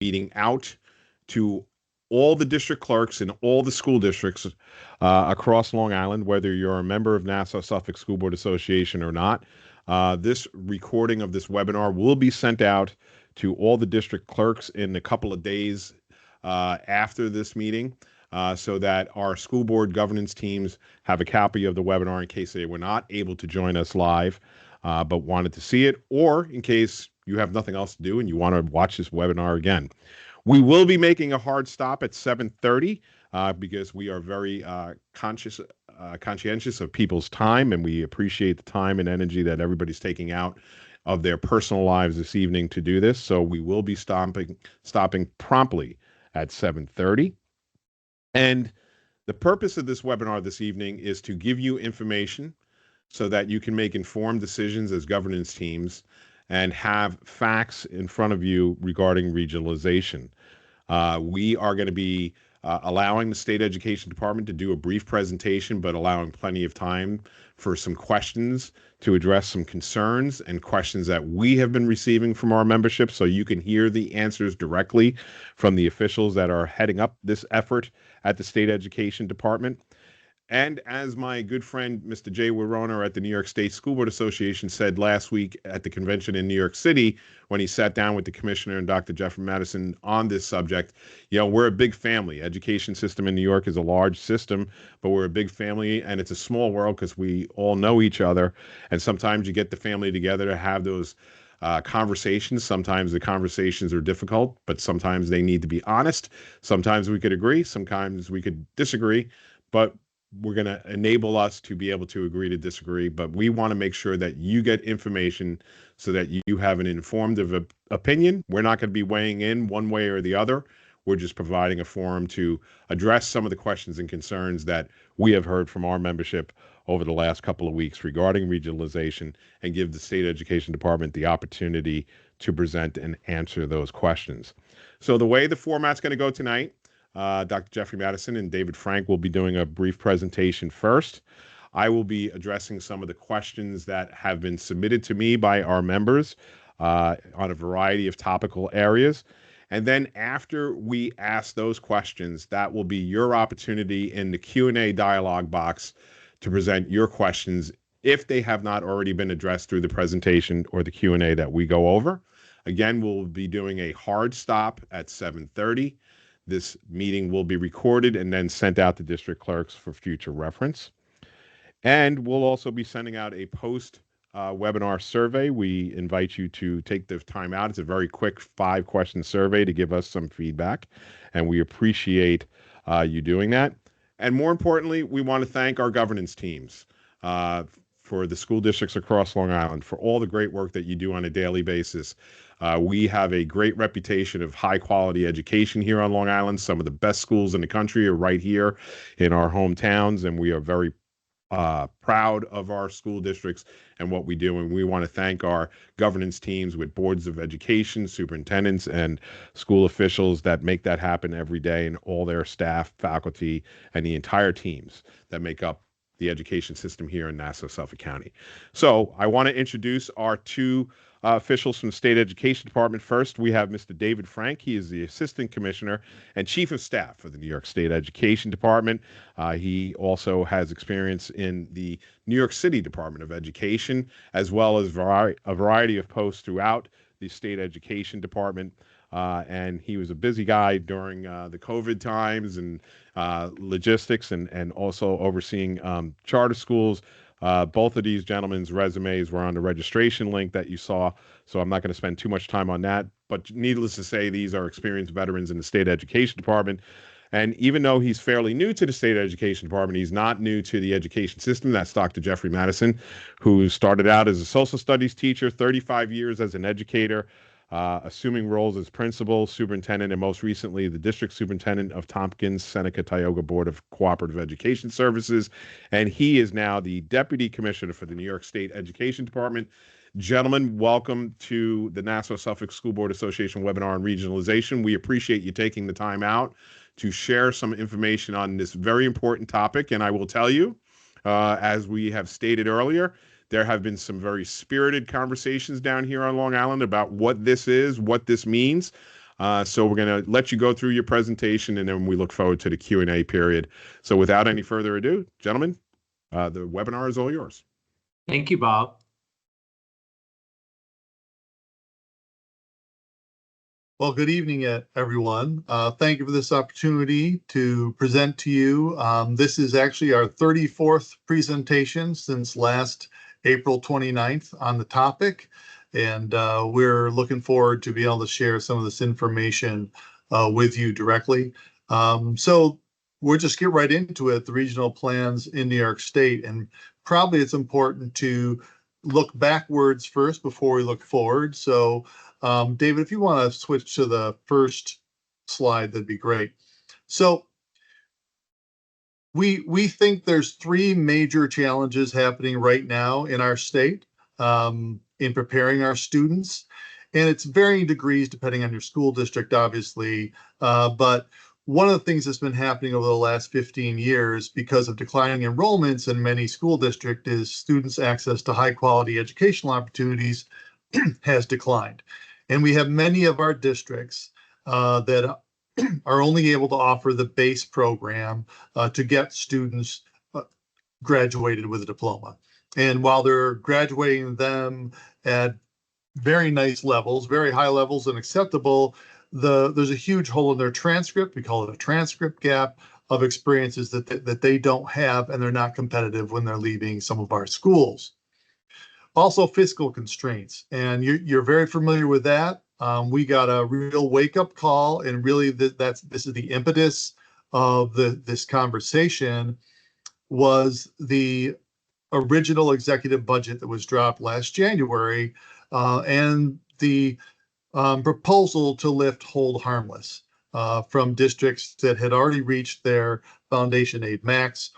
meeting out to all the district clerks in all the school districts across Long Island, whether you're a member of Nassau-Suffolk School Board Association or not. This recording of this webinar will be sent out to all the district clerks in a couple of days after this meeting, so that our school board governance teams have a copy of the webinar in case they were not able to join us live, but wanted to see it, or in case you have nothing else to do and you want to watch this webinar again. We will be making a hard stop at 7:30 because we are very conscientious of people's time, and we appreciate the time and energy that everybody's taking out of their personal lives this evening to do this. So we will be stopping promptly at 7:30. And the purpose of this webinar this evening is to give you information so that you can make informed decisions as governance teams and have facts in front of you regarding regionalization. We are going to be allowing the State Education Department to do a brief presentation, but allowing plenty of time for some questions to address some concerns and questions that we have been receiving from our membership, so you can hear the answers directly from the officials that are heading up this effort at the State Education Department. And as my good friend, Mr. Jay Warona at the New York State School Board Association said last week at the convention in New York City, when he sat down with the commissioner and Dr. Jeffrey Madison on this subject, we're a big family. Education system in New York is a large system, but we're a big family, and it's a small world because we all know each other. And sometimes you get the family together to have those conversations. Sometimes the conversations are difficult, but sometimes they need to be honest. Sometimes we could agree, sometimes we could disagree, but we're going to enable us to be able to agree to disagree, but we want to make sure that you get information so that you have an informed opinion. We're not going to be weighing in one way or the other. We're just providing a forum to address some of the questions and concerns that we have heard from our membership over the last couple of weeks regarding regionalization, and give the State Education Department the opportunity to present and answer those questions. So the way the format's going to go tonight, Dr. Jeffrey Madison and David Frank will be doing a brief presentation first. I will be addressing some of the questions that have been submitted to me by our members on a variety of topical areas. And then after we ask those questions, that will be your opportunity in the Q&A dialogue box to present your questions if they have not already been addressed through the presentation or the Q&A that we go over. Again, we'll be doing a hard stop at 7:30. This meeting will be recorded and then sent out to district clerks for future reference. And we'll also be sending out a post webinar survey. We invite you to take the time out. It's a very quick 5-question survey to give us some feedback, and we appreciate you doing that. And more importantly, we want to thank our governance teams for the school districts across Long Island for all the great work that you do on a daily basis. We have a great reputation of high quality education here on Long Island. Some of the best schools in the country are right here in our hometowns, and we are very proud of our school districts and what we do. And we want to thank our governance teams with boards of education, superintendents, and school officials that make that happen every day, and all their staff, faculty, and the entire teams that make up the education system here in Nassau-Suffolk County. So I want to introduce our two officials from the State Education Department. First, we have Mr. David Frank. He is the Assistant Commissioner and Chief of Staff for the New York State Education Department. He also has experience in the New York City Department of Education, as well as a variety of posts throughout the State Education Department. And he was a busy guy during the COVID times and logistics, and also overseeing charter schools. Both of these gentlemen's resumes were on the registration link that you saw, so I'm not going to spend too much time on that. But needless to say, these are experienced veterans in the State Education Department. And even though he's fairly new to the State Education Department, he's not new to the education system. That's Dr. Jeffrey Madison, who started out as a social studies teacher, 35 years as an educator, assuming roles as principal, superintendent, and most recently the district superintendent of Tompkins Seneca Tioga Board of Cooperative Education Services. And he is now the deputy commissioner for the New York State Education Department. Gentlemen, welcome to the Nassau-Suffolk School Board Association webinar on regionalization. We appreciate you taking the time out to share some information on this very important topic. And I will tell you, as we have stated earlier, there have been some very spirited conversations down here on Long Island about what this is, what this means. So we're going to let you go through your presentation, and then we look forward to the Q&A period. So without any further ado, gentlemen, the webinar is all yours. Thank you, Bob. Well, good evening, everyone. Thank you for this opportunity to present to you. This is actually our 34th presentation since last April 29th on the topic, and we're looking forward to be able to share some of this information with you directly. So we'll just get right into it, the regional plans in New York State, and probably it's important to look backwards first before we look forward. So David, if you want to switch to the first slide, that'd be great. So we think there's three major challenges happening right now in our state in preparing our students, and it's varying degrees depending on your school district, obviously. But one of the things that's been happening over the last 15 years because of declining enrollments in many school districts is students' access to high quality educational opportunities has declined. And we have many of our districts that are only able to offer the base program to get students graduated with a diploma. And while they're graduating them at very nice levels, very high levels and acceptable, there's a huge hole in their transcript. We call it a transcript gap of experiences that they don't have, and they're not competitive when they're leaving some of our schools. Also, fiscal constraints, and you're very familiar with that. We got a real wake-up call, and really this is the impetus of this conversation, was the original executive budget that was dropped last January, and the proposal to lift hold harmless from districts that had already reached their foundation aid max.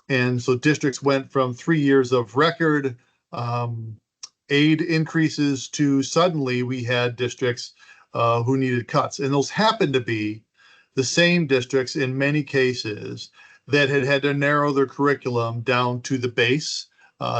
And so districts went from 3 years of record aid increases to suddenly we had districts who needed cuts. And those happened to be the same districts in many cases that had to narrow their curriculum down to the base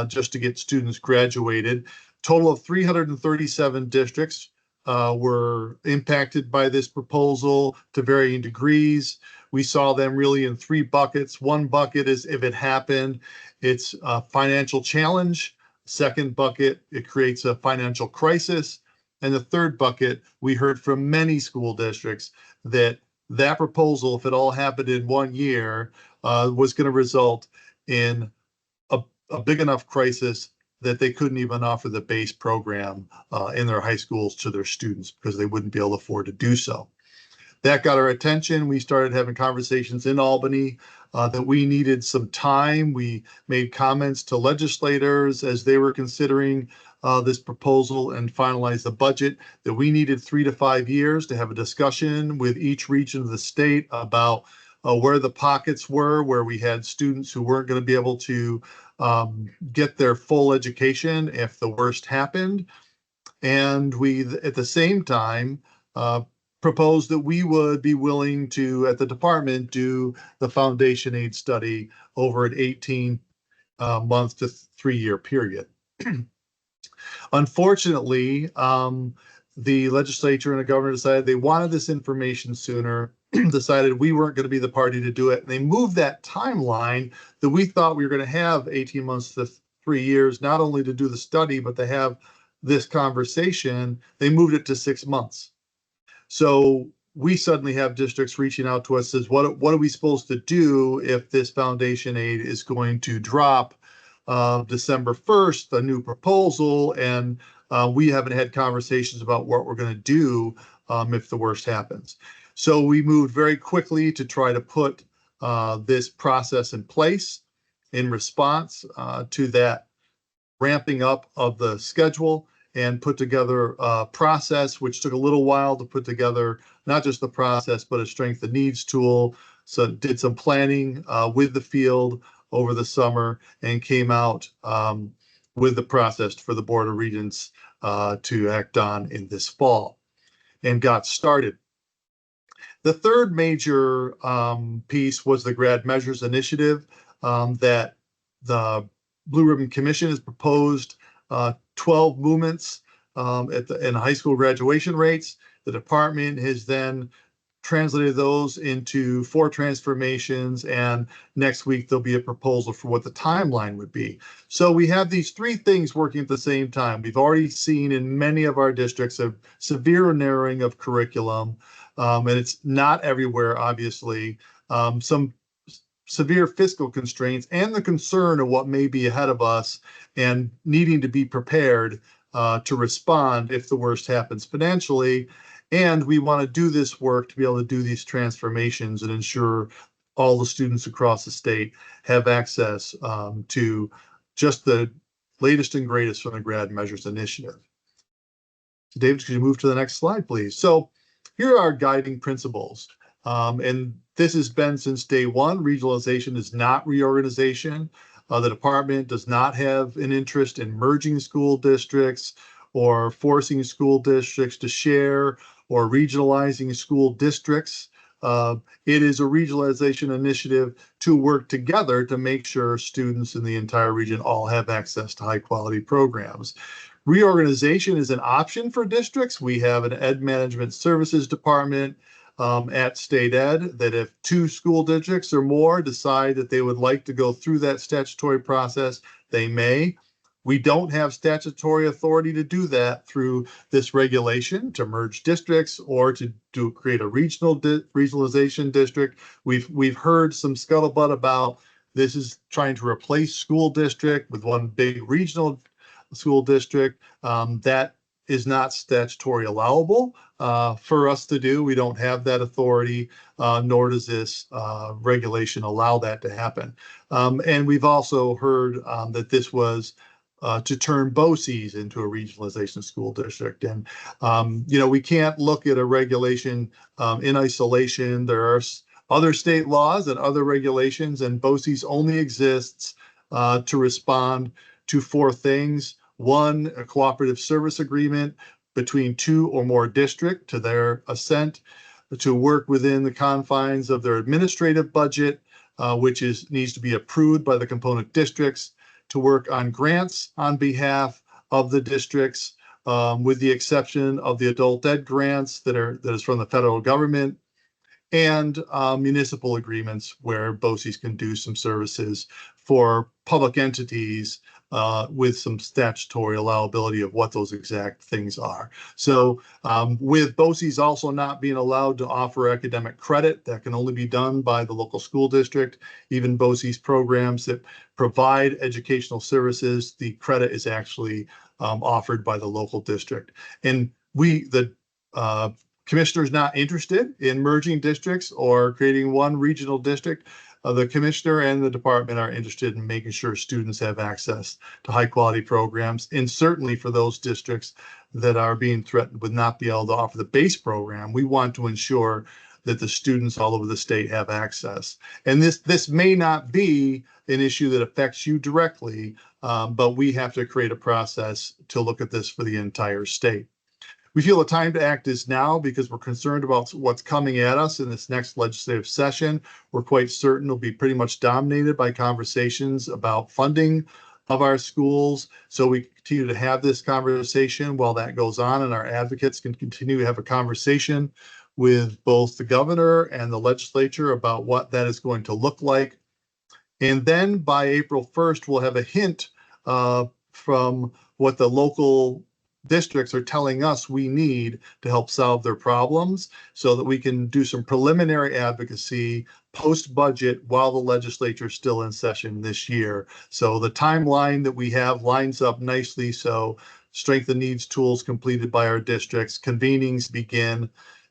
just to get students graduated. Total of 337 districts were impacted by this proposal to varying degrees. We saw them really in three buckets. One bucket is if it happened, it's a financial challenge. Second bucket, it creates a financial crisis. And the third bucket, we heard from many school districts that proposal, if it all happened in 1 year, was going to result in a big enough crisis that they couldn't even offer the base program in their high schools to their students because they wouldn't be able to afford to do so. That got our attention. We started having conversations in Albany that we needed some time. We made comments to legislators as they were considering this proposal and finalize the budget, that we needed 3 to 5 years to have a discussion with each region of the state about where the pockets were, where we had students who weren't going to be able to get their full education if the worst happened. And we, at the same time, proposed that we would be willing to, at the department, do the foundation aid study over an 18-month to 3-year period. Unfortunately, the legislature and the governor decided they wanted this information sooner, decided we weren't going to be the party to do it. And they moved that timeline that we thought we were going to have 18 months to 3 years, not only to do the study, but to have this conversation. They moved it to 6 months. So we suddenly have districts reaching out to us, says, what are we supposed to do if this foundation aid is going to drop December 1st, a new proposal, and we haven't had conversations about what we're going to do if the worst happens. So we moved very quickly to try to put this process in place in response to that ramping up of the schedule, and put together a process which took a little while to put together, not just the process, but a strength and needs tool. So did some planning with the field over the summer and came out with the process for the Board of Regents to act on in this fall and got started. The third major piece was the Grad Measures Initiative that the Blue Ribbon Commission has proposed 12 movements in high school graduation rates. The department has then translated those into 4 transformations, and next week there'll be a proposal for what the timeline would be. So we have these 3 things working at the same time. We've already seen in many of our districts a severe narrowing of curriculum, and it's not everywhere, obviously. Some severe fiscal constraints and the concern of what may be ahead of us and needing to be prepared to respond if the worst happens financially. And we want to do this work to be able to do these transformations and ensure all the students across the state have access to just the latest and greatest from the Grad Measures Initiative. So David, could you move to the next slide, please? So here are our guiding principles. And this has been since day one. Regionalization is not reorganization. The department does not have an interest in merging school districts or forcing school districts to share or regionalizing school districts. It is a regionalization initiative to work together to make sure students in the entire region all have access to high quality programs. Reorganization is an option for districts. We have an Ed Management Services Department at State Ed that if 2 school districts or more decide that they would like to go through that statutory process, they may. We don't have statutory authority to do that through this regulation to merge districts or to create a regionalization district. We've heard some scuttlebutt about this is trying to replace school district with one big regional school district. That is not statutory allowable for us to do. We don't have that authority, nor does this regulation allow that to happen. And we've also heard that this was to turn BOCES into a regionalization school district. And, we can't look at a regulation in isolation. There are other state laws and other regulations, and BOCES only exists to respond to 4 things. 1, a cooperative service agreement between 2 or more districts to their assent to work within the confines of their administrative budget, which needs to be approved by the component districts, to work on grants on behalf of the districts, with the exception of the adult ed grants that is from the federal government, and municipal agreements where BOCES can do some services for public entities with some statutory allowability of what those exact things are. So with BOCES also not being allowed to offer academic credit, that can only be done by the local school district. Even BOCES programs that provide educational services, the credit is actually offered by the local district. And the commissioner's not interested in merging districts or creating one regional district. The commissioner and the department are interested in making sure students have access to high quality programs, and certainly for those districts that are being threatened with not being able to offer the base program, we want to ensure that the students all over the state have access. And this may not be an issue that affects you directly, but we have to create a process to look at this for the entire state. We feel the time to act is now because we're concerned about what's coming at us in this next legislative session. We're quite certain it'll be pretty much dominated by conversations about funding of our schools. So we continue to have this conversation while that goes on, and our advocates can continue to have a conversation with both the governor and the legislature about what that is going to look like. And then by April 1st, we'll have a hint from what the local districts are telling us we need to help solve their problems so that we can do some preliminary advocacy post-budget while the legislature is still in session this year. So the timeline that we have lines up nicely. So strength and needs tools completed by our districts, convenings begin,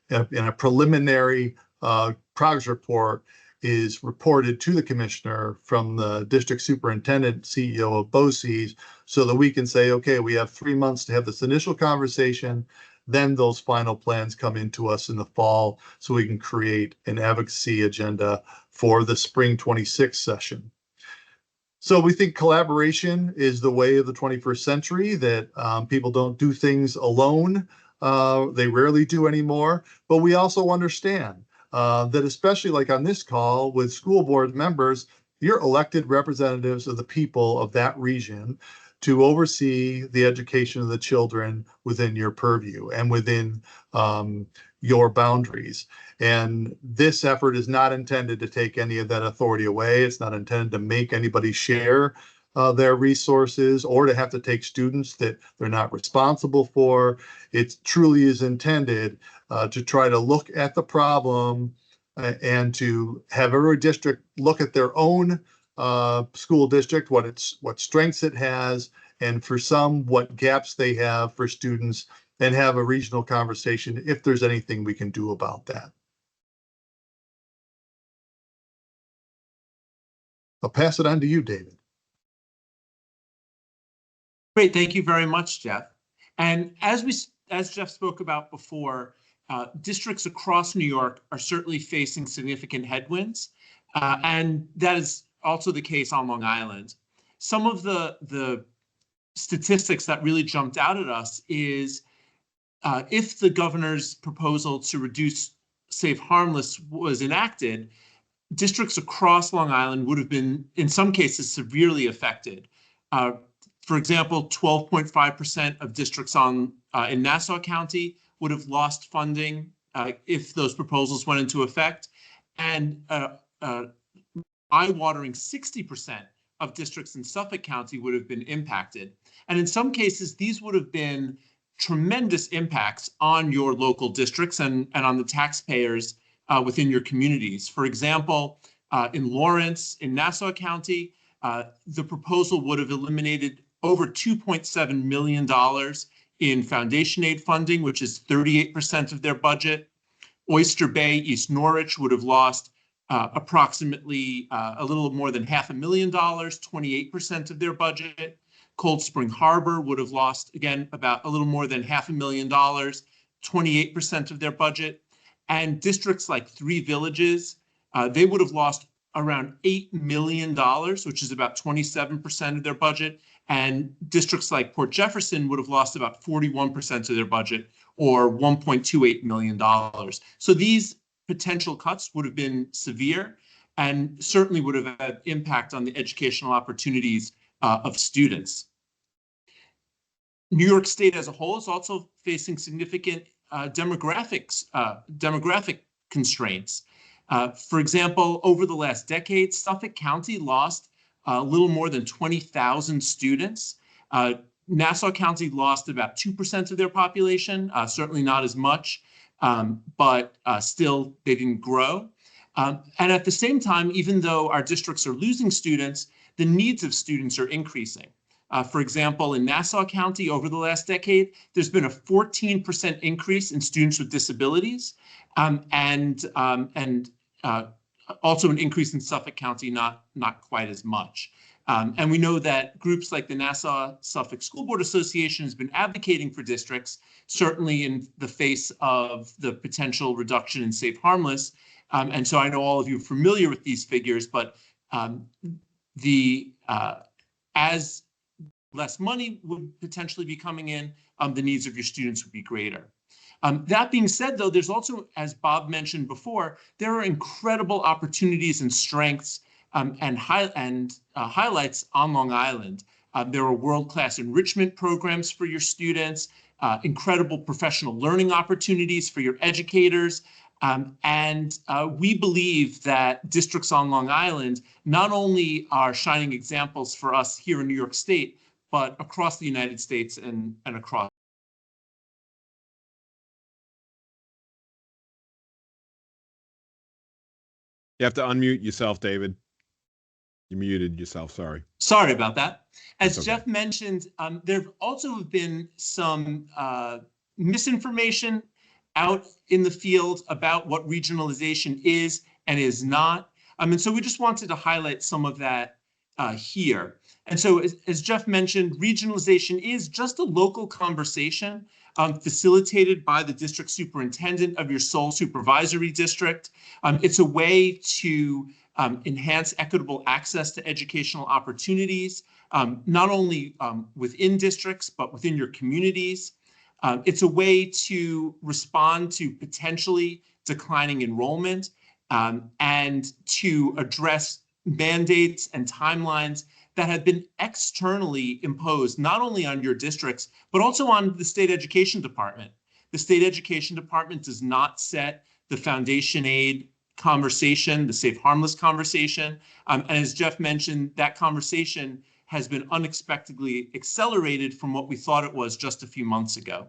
and a preliminary progress report is reported to the commissioner from the district superintendent, CEO of BOCES, so that we can say, okay, we have 3 months to have this initial conversation. Then those final plans come into us in the fall so we can create an advocacy agenda for the spring 26 session. So we think collaboration is the way of the 21st century, that people don't do things alone. They rarely do anymore, but we also understand that especially like on this call with school board members, you're elected representatives of the people of that region. to oversee the education of the children within your purview and within your boundaries. And this effort is not intended to take any of that authority away. It's not intended to make anybody share their resources or to have to take students that they're not responsible for. It truly is intended to try to look at the problem and to have every district look at their own school district, what strengths it has, and for some, what gaps they have for students, and have a regional conversation if there's anything we can do about that. I'll pass it on to you, David. Great, thank you very much, Jeff. And as Jeff spoke about before, districts across New York are certainly facing significant headwinds, and that is also the case on Long Island. Some of the statistics that really jumped out at us is if the governor's proposal to reduce safe harmless was enacted, districts across Long Island would have been, in some cases, severely affected. For example, 12.5% of districts in Nassau County would have lost funding if those proposals went into effect, and eye-watering 60% of districts in Suffolk County would have been impacted. And in some cases, these would have been tremendous impacts on your local districts and on the taxpayers within your communities. For example, in Lawrence, in Nassau County, the proposal would have eliminated over $2.7 million in foundation aid funding, which is 38% of their budget. Oyster Bay, East Norwich would have lost approximately a little more than $500,000, 28% of their budget. Cold Spring Harbor would have lost, again, about a little more than $500,000, 28% of their budget. And districts like Three Villages, they would have lost around $8 million, which is about 27% of their budget. And districts like Port Jefferson would have lost about 41% of their budget, or $1.28 million. So these potential cuts would have been severe and certainly would have had impact on the educational opportunities of students. New York State as a whole is also facing significant demographic constraints. For example, over the last decade, Suffolk County lost a little more than 20,000 students. Nassau County lost about 2% of their population, certainly not as much, but still they didn't grow. And at the same time, even though our districts are losing students, the needs of students are increasing. For example, in Nassau County over the last decade, there's been a 14% increase in students with disabilities, and also an increase in Suffolk County, not quite as much. And we know that groups like the Nassau-Suffolk School Board Association has been advocating for districts, certainly in the face of the potential reduction in safe harmless. And so I know all of you are familiar with these figures, but as less money would potentially be coming in, the needs of your students would be greater. That being said, though, there's also, as Bob mentioned before, there are incredible opportunities and strengths and highlights on Long Island. There are world-class enrichment programs for your students, incredible professional learning opportunities for your educators, and we believe that districts on Long Island not only are shining examples for us here in New York State, but across the United States and across. You have to unmute yourself, David. You muted yourself, sorry. Sorry about that. As okay. Jeff mentioned, there have also been some misinformation out in the field about what regionalization is and is not. And so we just wanted to highlight some of that here. And so as Jeff mentioned, regionalization is just a local conversation facilitated by the district superintendent of your sole supervisory district. It's a way to enhance equitable access to educational opportunities, not only within districts, but within your communities. It's a way to respond to potentially declining enrollment and to address mandates and timelines that have been externally imposed, not only on your districts, but also on the state education department. The state education department does not set the foundation aid conversation, the safe harmless conversation. And as Jeff mentioned, that conversation has been unexpectedly accelerated from what we thought it was just a few months ago.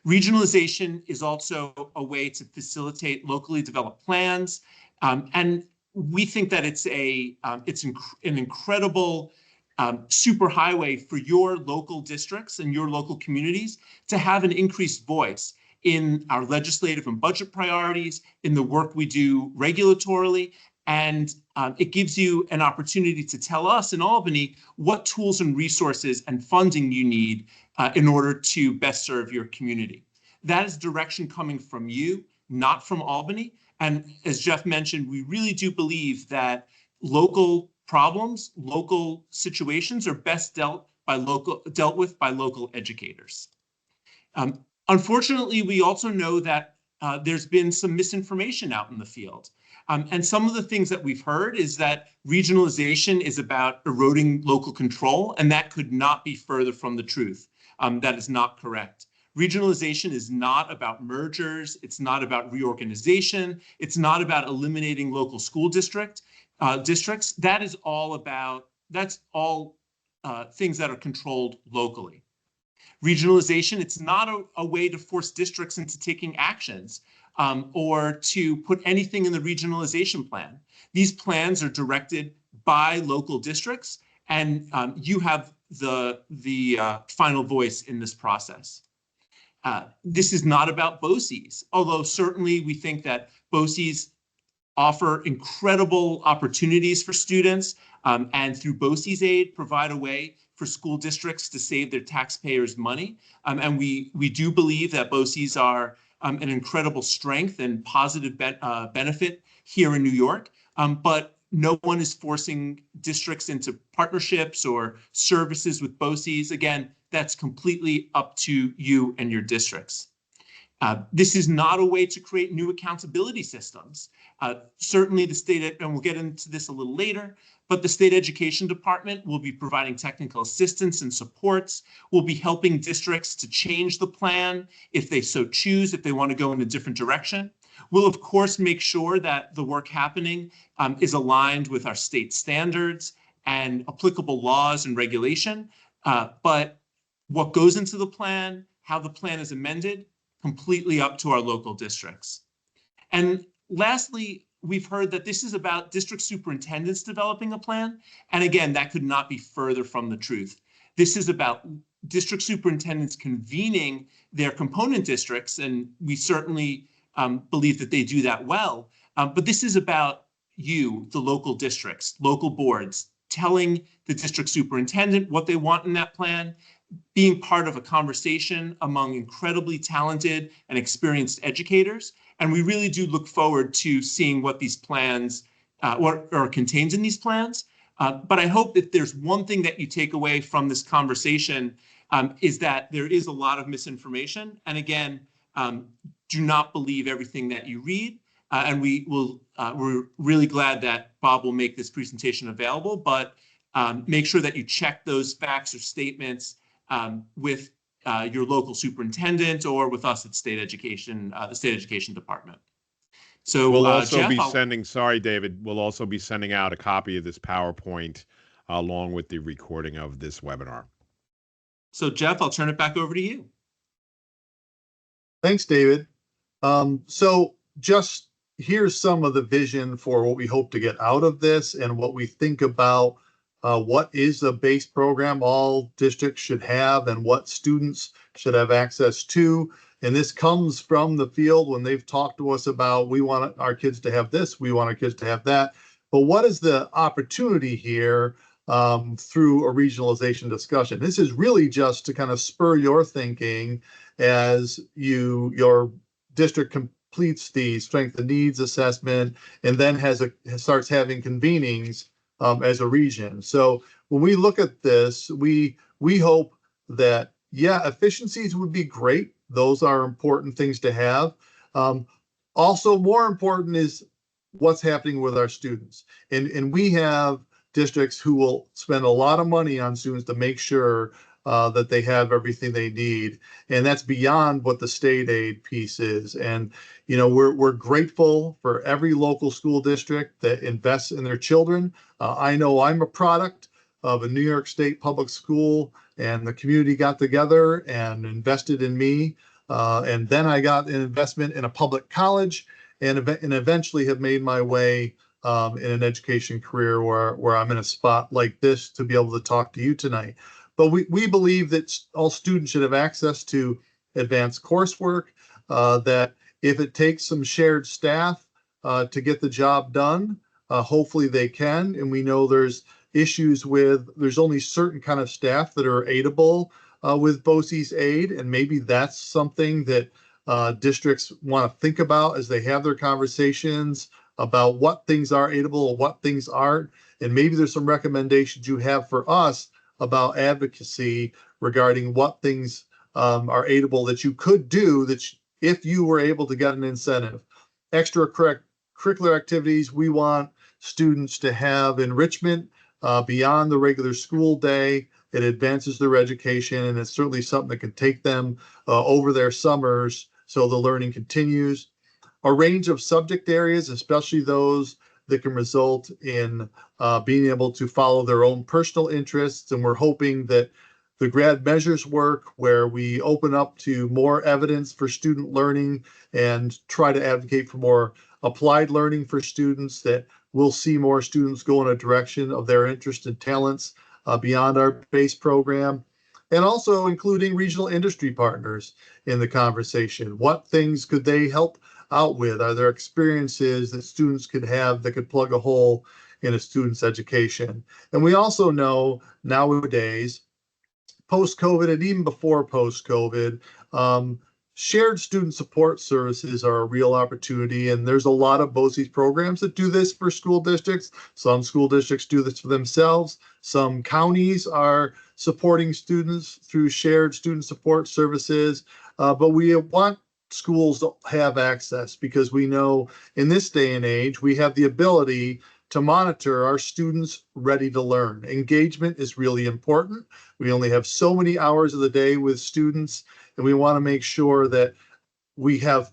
Regionalization is also a way to facilitate locally developed plans. And we think that it's an incredible superhighway for your local districts and your local communities to have an increased voice in our legislative and budget priorities, in the work we do regulatorily. And it gives you an opportunity to tell us in Albany what tools and resources and funding you need in order to best serve your community. That is direction coming from you, not from Albany. And as Jeff mentioned, we really do believe that local problems, local situations are best dealt with by local educators. Unfortunately, we also know that there's been some misinformation out in the field. And some of the things that we've heard is that regionalization is about eroding local control, and that could not be further from the truth. That is not correct. Regionalization is not about mergers. It's not about reorganization. It's not about eliminating local school districts. That is all about, that's all things that are controlled locally. Regionalization, it's not a way to force districts into taking actions or to put anything in the regionalization plan. These plans are directed by local districts, and you have the final voice in this process. This is not about BOCES, although certainly we think that BOCES offer incredible opportunities for students, and through BOCES aid provide a way for school districts to save their taxpayers money. And we do believe that BOCES are an incredible strength and positive benefit here in New York, but no one is forcing districts into partnerships or services with BOCES. Again, that's completely up to you and your districts. This is not a way to create new accountability systems. Certainly the state, and we'll get into this a little later, but the state education department will be providing technical assistance and supports. We'll be helping districts to change the plan if they so choose, if they want to go in a different direction. We'll, of course, make sure that the work happening is aligned with our state standards and applicable laws and regulation. But what goes into the plan, how the plan is amended, completely up to our local districts. And lastly, we've heard that this is about district superintendents developing a plan. And again, that could not be further from the truth. This is about district superintendents convening their component districts, and we certainly believe that they do that well. But this is about you, the local districts, local boards, telling the district superintendent what they want in that plan, being part of a conversation among incredibly talented and experienced educators. And we really do look forward to seeing what these plans, what are contained in these plans. But I hope that there's one thing that you take away from this conversation is that there is a lot of misinformation. And again, do not believe everything that you read. And we're really glad that Bob will make this presentation available, but make sure that you check those facts or statements with your local superintendent or with us at state education, the state education department. So we'll also Jeff, be sending, sorry, David, we'll also be sending out a copy of this PowerPoint along with the recording of this webinar. So Jeff, I'll turn it back over to you. Thanks, David. So just here's some of the vision for what we hope to get out of this and what we think about what is a base program all districts should have and what students should have access to. And this comes from the field when they've talked to us about, we want our kids to have this, we want our kids to have that. But what is the opportunity here through a regionalization discussion? This is really just to kind of spur your thinking as your district completes the strength and needs assessment and then starts having convenings as a region. So when we look at this, we hope that, yeah, efficiencies would be great. Those are important things to have. Also, more important is what's happening with our students. And we have districts who will spend a lot of money on students to make sure that they have everything they need. And that's beyond what the state aid piece is. And, you know, we're grateful for every local school district that invests in their children. I know I'm a product of a New York State public school, and the community got together and invested in me. And then I got an investment in a public college, and eventually have made my way in an education career where I'm in a spot like this to be able to talk to you tonight. But we believe that all students should have access to advanced coursework, that if it takes some shared staff to get the job done, hopefully they can. And we know there's issues there's only certain kind of staff that are aidable with BOCES aid, and maybe that's something that districts want to think about as they have their conversations about what things are aidable and what things aren't. And maybe there's some recommendations you have for us about advocacy regarding what things are aidable that you could do that if you were able to get an incentive. Extracurricular activities, we want students to have enrichment beyond the regular school day. It advances their education, and it's certainly something that can take them over their summers so the learning continues. A range of subject areas, especially those that can result in being able to follow their own personal interests. And we're hoping that the grad measures work, where we open up to more evidence for student learning and try to advocate for more applied learning for students, that we'll see more students go in a direction of their interest and talents beyond our base program. And also including regional industry partners in the conversation. What things could they help out with? Are there experiences that students could have that could plug a hole in a student's education? And we also know nowadays, post-COVID and even before post-COVID, shared student support services are a real opportunity. And there's a lot of BOCES programs that do this for school districts. Some school districts do this for themselves. Some counties are supporting students through shared student support services. But we want schools to have access, because we know in this day and age, we have the ability to monitor our students ready to learn. Engagement is really important. We only have so many hours of the day with students, and we want to make sure that we have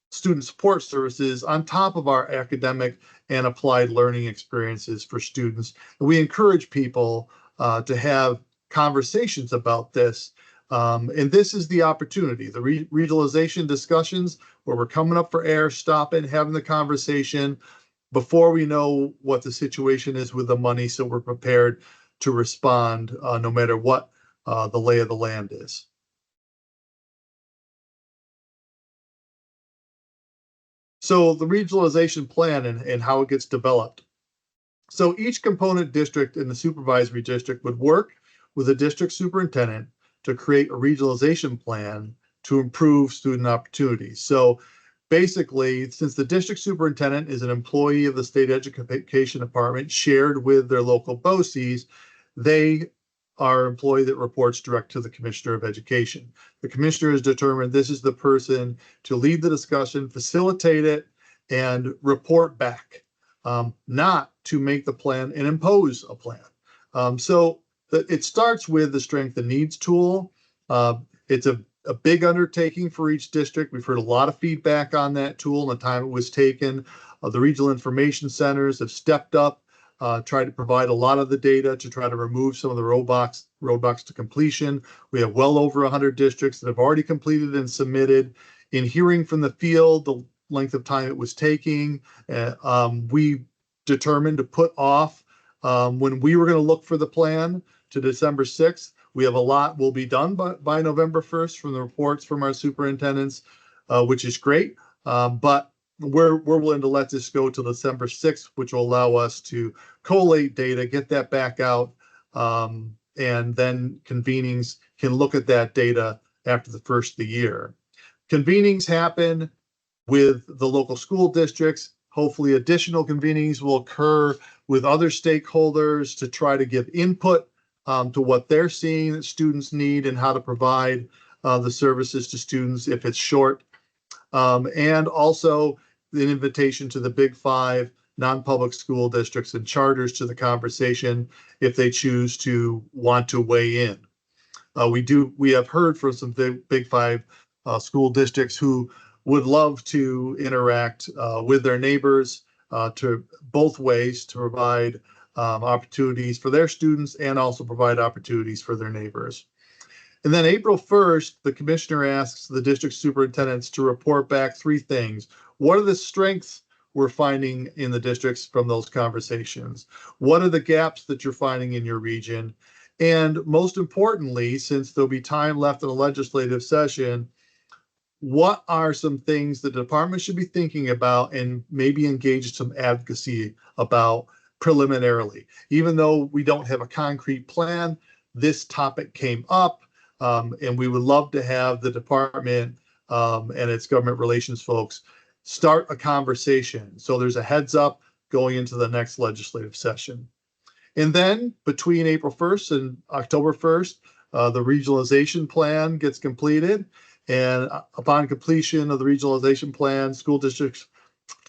student support services on top of our academic and applied learning experiences for students. And we encourage people to have conversations about this. And this is the opportunity, the regionalization discussions, where we're coming up for air, stopping, having the conversation before we know what the situation is with the money, so we're prepared to respond no matter what the lay of the land is. So the regionalization plan and how it gets developed. So each component district in the supervisory district would work with the district superintendent to create a regionalization plan to improve student opportunities. So basically, since the district superintendent is an employee of the state education department shared with their local BOCES, they are an employee that reports direct to the commissioner of education. The commissioner has determined this is the person to lead the discussion, facilitate it, and report back, not to make the plan and impose a plan. So it starts with the strength and needs tool. It's a big undertaking for each district. We've heard a lot of feedback on that tool and the time it was taken. The regional information centers have stepped up, tried to provide a lot of the data to try to remove some of the roadblocks to completion. We have well over 100 districts that have already completed and submitted. In hearing from the field, the length of time it was taking, we determined to put off when we were going to look for the plan to December 6th. We have a lot will be done by November 1st from the reports from our superintendents, which is great. But we're willing to let this go till December 6th, which will allow us to collate data, get that back out, and then convenings can look at that data after the first of the year. Convenings happen with the local school districts. Hopefully additional convenings will occur with other stakeholders to try to give input to what they're seeing that students need and how to provide the services to students if it's short. And also the invitation to the Big Five non-public school districts and charters to the conversation if they choose to want to weigh in. We have heard from some big five school districts who would love to interact with their neighbors to both ways to provide opportunities for their students and also provide opportunities for their neighbors. And then April 1st, the commissioner asks the district superintendents to report back three things. What are the strengths we're finding in the districts from those conversations? What are the gaps that you're finding in your region? And most importantly, since there'll be time left in the legislative session, what are some things the department should be thinking about and maybe engage some advocacy about preliminarily? Even though we don't have a concrete plan, this topic came up, and we would love to have the department and its government relations folks start a conversation. So there's a heads up going into the next legislative session. And then between April 1st and October 1st, the regionalization plan gets completed. And upon completion of the regionalization plan, school districts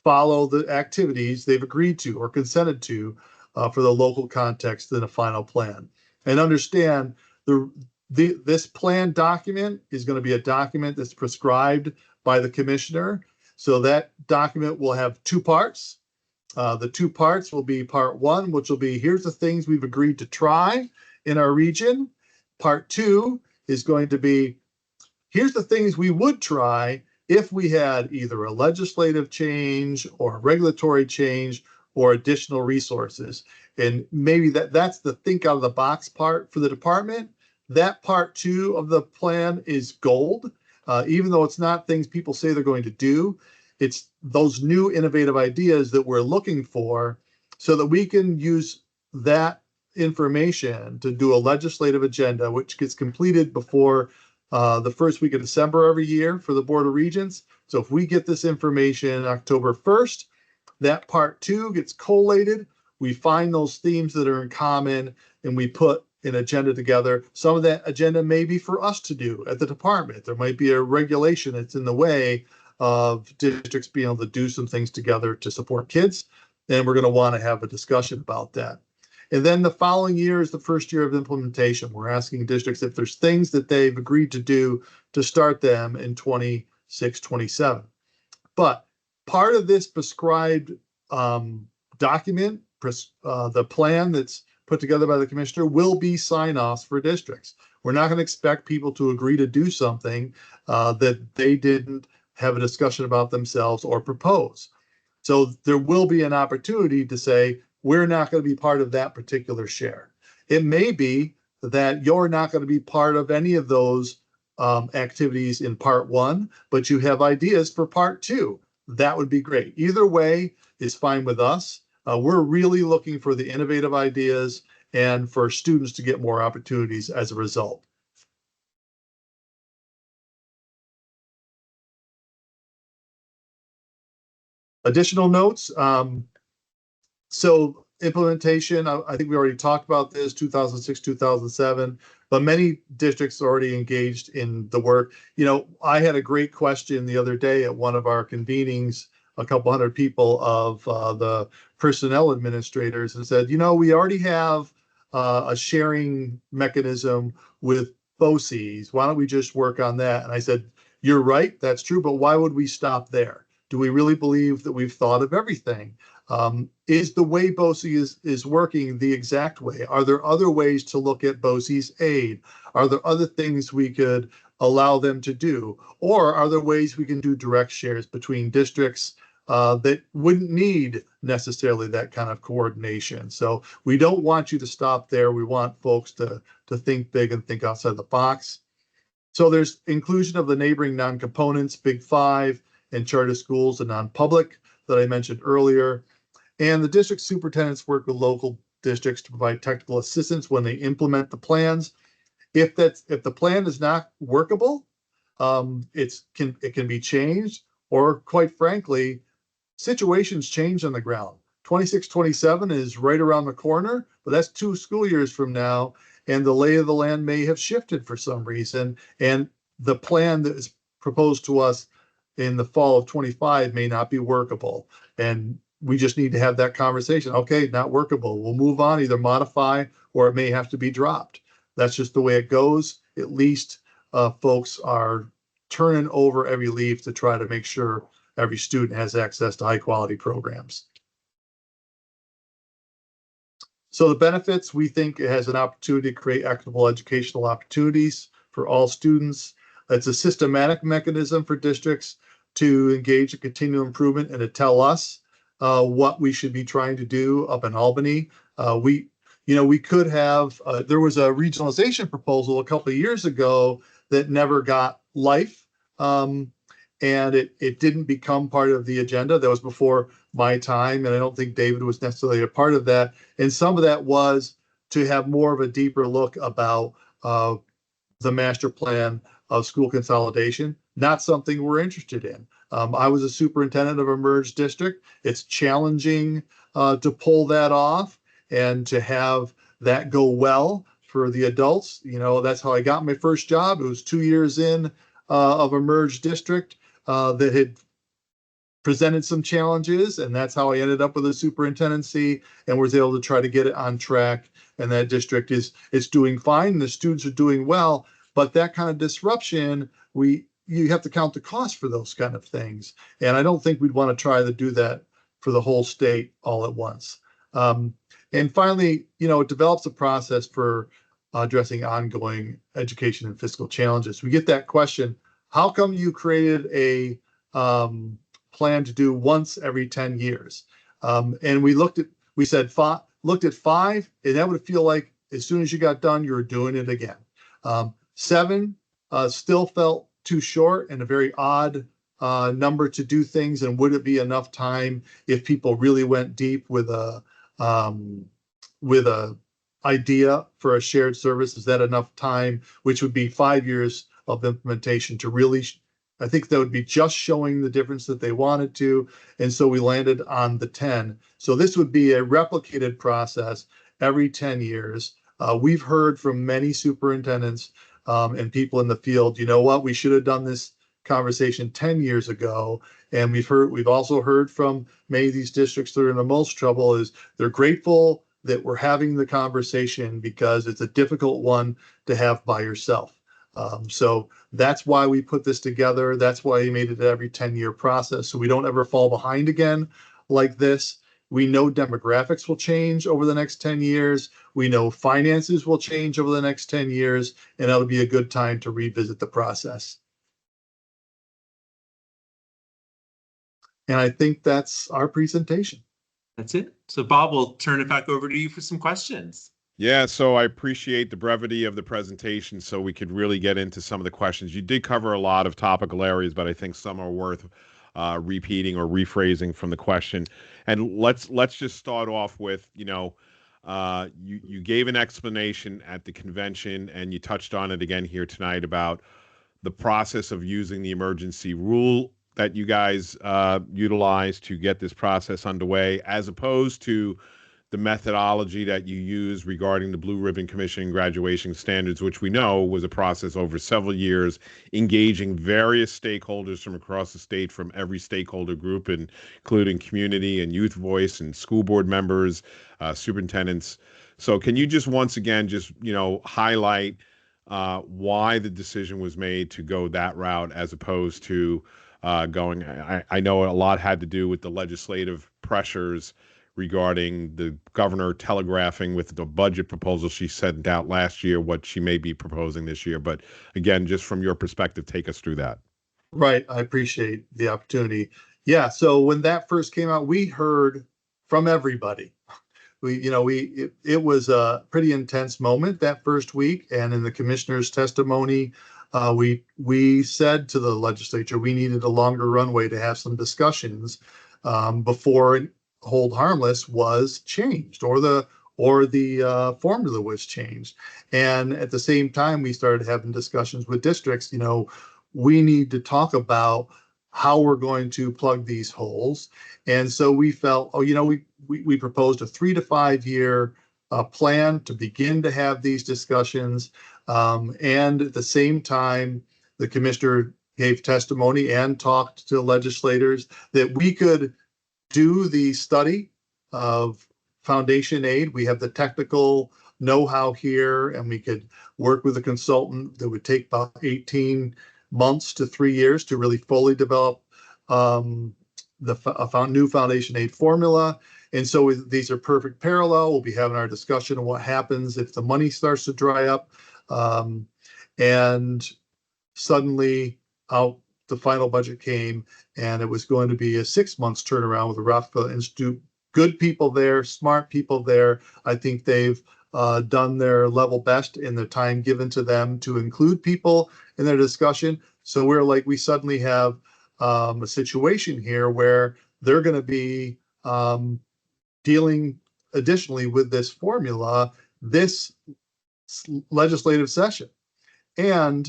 follow the activities they've agreed to or consented to for the local context in a final plan. And understand this plan document is going to be a document that's prescribed by the commissioner. So that document will have two parts. The two parts will be part one, which will be here's the things we've agreed to try in our region. Part two is going to be here's the things we would try if we had either a legislative change or a regulatory change or additional resources. And maybe that's the think out of the box part for the department. That part two of the plan is gold, even though it's not things people say they're going to do. It's those new innovative ideas that we're looking for so that we can use that information to do a legislative agenda, which gets completed before the first week of December every year for the Board of Regents. So if we get this information October 1st, that part two gets collated. We find those themes that are in common and we put an agenda together. Some of that agenda may be for us to do at the department. There might be a regulation that's in the way of districts being able to do some things together to support kids. And we're going to want to have a discussion about that. And then the following year is the first year of implementation. We're asking districts if there's things that they've agreed to do to start them in 26, 27. But part of this prescribed document, the plan that's put together by the commissioner, will be sign-offs for districts. We're not going to expect people to agree to do something that they didn't have a discussion about themselves or propose. So there will be an opportunity to say, we're not going to be part of that particular share. It may be that you're not going to be part of any of those activities in part one, but you have ideas for part two. That would be great. Either way is fine with us. We're really looking for the innovative ideas and for students to get more opportunities as a result. Additional notes. So implementation, I think we already talked about this, 2006, 2007, but many districts already engaged in the work. You know, I had a great question the other day at one of our convenings, a couple hundred people of the personnel administrators, and said, you know, we already have a sharing mechanism with BOCES. Why don't we just work on that? And I said, you're right, that's true, but why would we stop there? Do we really believe that we've thought of everything? Is the way BOCES is working the exact way? Are there other ways to look at BOCES aid? Are there other things we could allow them to do? Or are there ways we can do direct shares between districts that wouldn't need necessarily that kind of coordination? So we don't want you to stop there. We want folks to think big and think outside the box. So there's inclusion of the neighboring non-components, Big Five, and charter schools and non-public that I mentioned earlier. And the district superintendents work with local districts to provide technical assistance when they implement the plans. If the plan is not workable, it can be changed, or quite frankly, situations change on the ground. 26, 27 is right around the corner, but that's 2 school years from now, and the lay of the land may have shifted for some reason, and the plan that is proposed to us in the fall of 25 may not be workable. And we just need to have that conversation. Okay, not workable. We'll move on, either modify or it may have to be dropped. That's just the way it goes. At least folks are turning over every leaf to try to make sure every student has access to high quality programs. So the benefits, we think it has an opportunity to create equitable educational opportunities for all students. It's a systematic mechanism for districts to engage in continual improvement and to tell us what we should be trying to do up in Albany. We could have, there was a regionalization proposal a couple of years ago that never got life. And it didn't become part of the agenda. That was before my time, and I don't think David was necessarily a part of that. And some of that was to have more of a deeper look about the master plan of school consolidation, not something we're interested in. I was a superintendent of a merged district. It's challenging to pull that off and to have that go well for the adults. That's how I got my first job. It was 2 years in of a merged district that had presented some challenges, and that's how I ended up with a superintendency and was able to try to get it on track. And that district is doing fine. The students are doing well, but that kind of disruption, you have to count the cost for those kind of things. And I don't think we'd want to try to do that for the whole state all at once. And finally, it develops a process for addressing ongoing education and fiscal challenges. We get that question: how come you created a plan to do once every 10 years? And we looked at 5, and that would feel like as soon as you got done, you were doing it again. 7 still felt too short and a very odd number to do things. And would it be enough time if people really went deep with a idea for a shared service? Is that enough time, which would be 5 years of implementation to really, I think that would be just showing the difference that they wanted to. And so we landed on the 10. So this would be a replicated process every 10 years. We've heard from many superintendents and people in the field, we should have done this conversation 10 years ago. And we've also heard from many of these districts that are in the most trouble is they're grateful that we're having the conversation because it's a difficult one to have by yourself. So that's why we put this together. That's why we made it every 10-year process, so we don't ever fall behind again like this. We know demographics will change over the next 10 years. We know finances will change over the next 10 years, and that'll be a good time to revisit the process. And I think that's our presentation. That's it. So Bob, we'll turn it back over to you for some questions. Yeah, so I appreciate the brevity of the presentation so we could really get into some of the questions. You did cover a lot of topical areas, but I think some are worth repeating or rephrasing from the question. And let's just start off with, you gave an explanation at the convention, and you touched on it again here tonight about the process of using the emergency rule that you guys utilized to get this process underway, as opposed to the methodology that you use regarding the Blue Ribbon Commission graduation standards, which we know was a process over several years, engaging various stakeholders from across the state, from every stakeholder group, including community and youth voice and school board members, superintendents. So can you just once again highlight why the decision was made to go that route as opposed to going, I know a lot had to do with the legislative pressures regarding the governor telegraphing with the budget proposal she sent out last year what she may be proposing this year. But again, just from your perspective, take us through that. Right. I appreciate the opportunity. Yeah. So when that first came out, we heard from everybody. It was a pretty intense moment that first week. And in the commissioner's testimony, we said to the legislature, we needed a longer runway to have some discussions before hold harmless was changed or the formula was changed. And at the same time, we started having discussions with districts. We need to talk about how we're going to plug these holes. And so we felt, we proposed a 3 to 5 year plan to begin to have these discussions. And at the same time, the commissioner gave testimony and talked to legislators that we could do the study of foundation aid. We have the technical know-how here, and we could work with a consultant that would take about 18 months to 3 years to really fully develop the new foundation aid formula. And so these are perfect parallel. We'll be having our discussion on what happens if the money starts to dry up. And suddenly out the final budget came, and it was going to be a 6 months turnaround with the Rockefeller Institute. Good people there, smart people there. I think they've done their level best in the time given to them to include people in their discussion. So we suddenly have a situation here where they're going to be dealing additionally with this formula this legislative session. And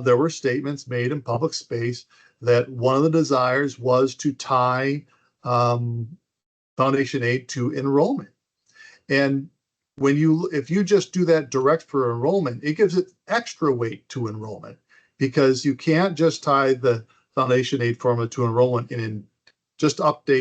there were statements made in public space that one of the desires was to tie foundation aid to enrollment. And if you just do that direct for enrollment, it gives it extra weight to enrollment, because you can't just tie the foundation aid formula to enrollment and just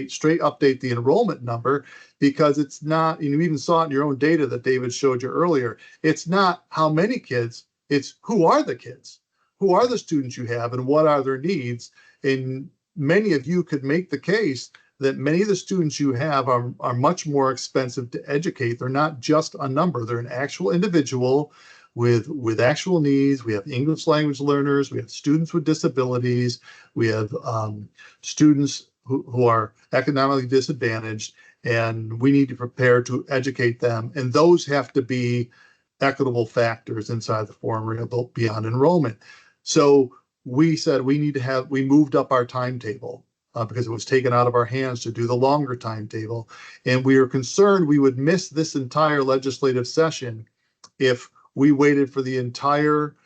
straight update the enrollment number, because it's not, you even saw it in your own data that David showed you earlier. It's not how many kids, it's who are the kids, who are the students you have, and what are their needs. And many of you could make the case that many of the students you have are much more expensive to educate. They're not just a number, they're an actual individual with actual needs. We have English language learners, we have students with disabilities, we have students who are economically disadvantaged, and we need to prepare to educate them. And those have to be equitable factors inside the formula beyond enrollment. So we said we moved up our timetable because it was taken out of our hands to do the longer timetable. And we were concerned we would miss this entire legislative session if we waited for the entire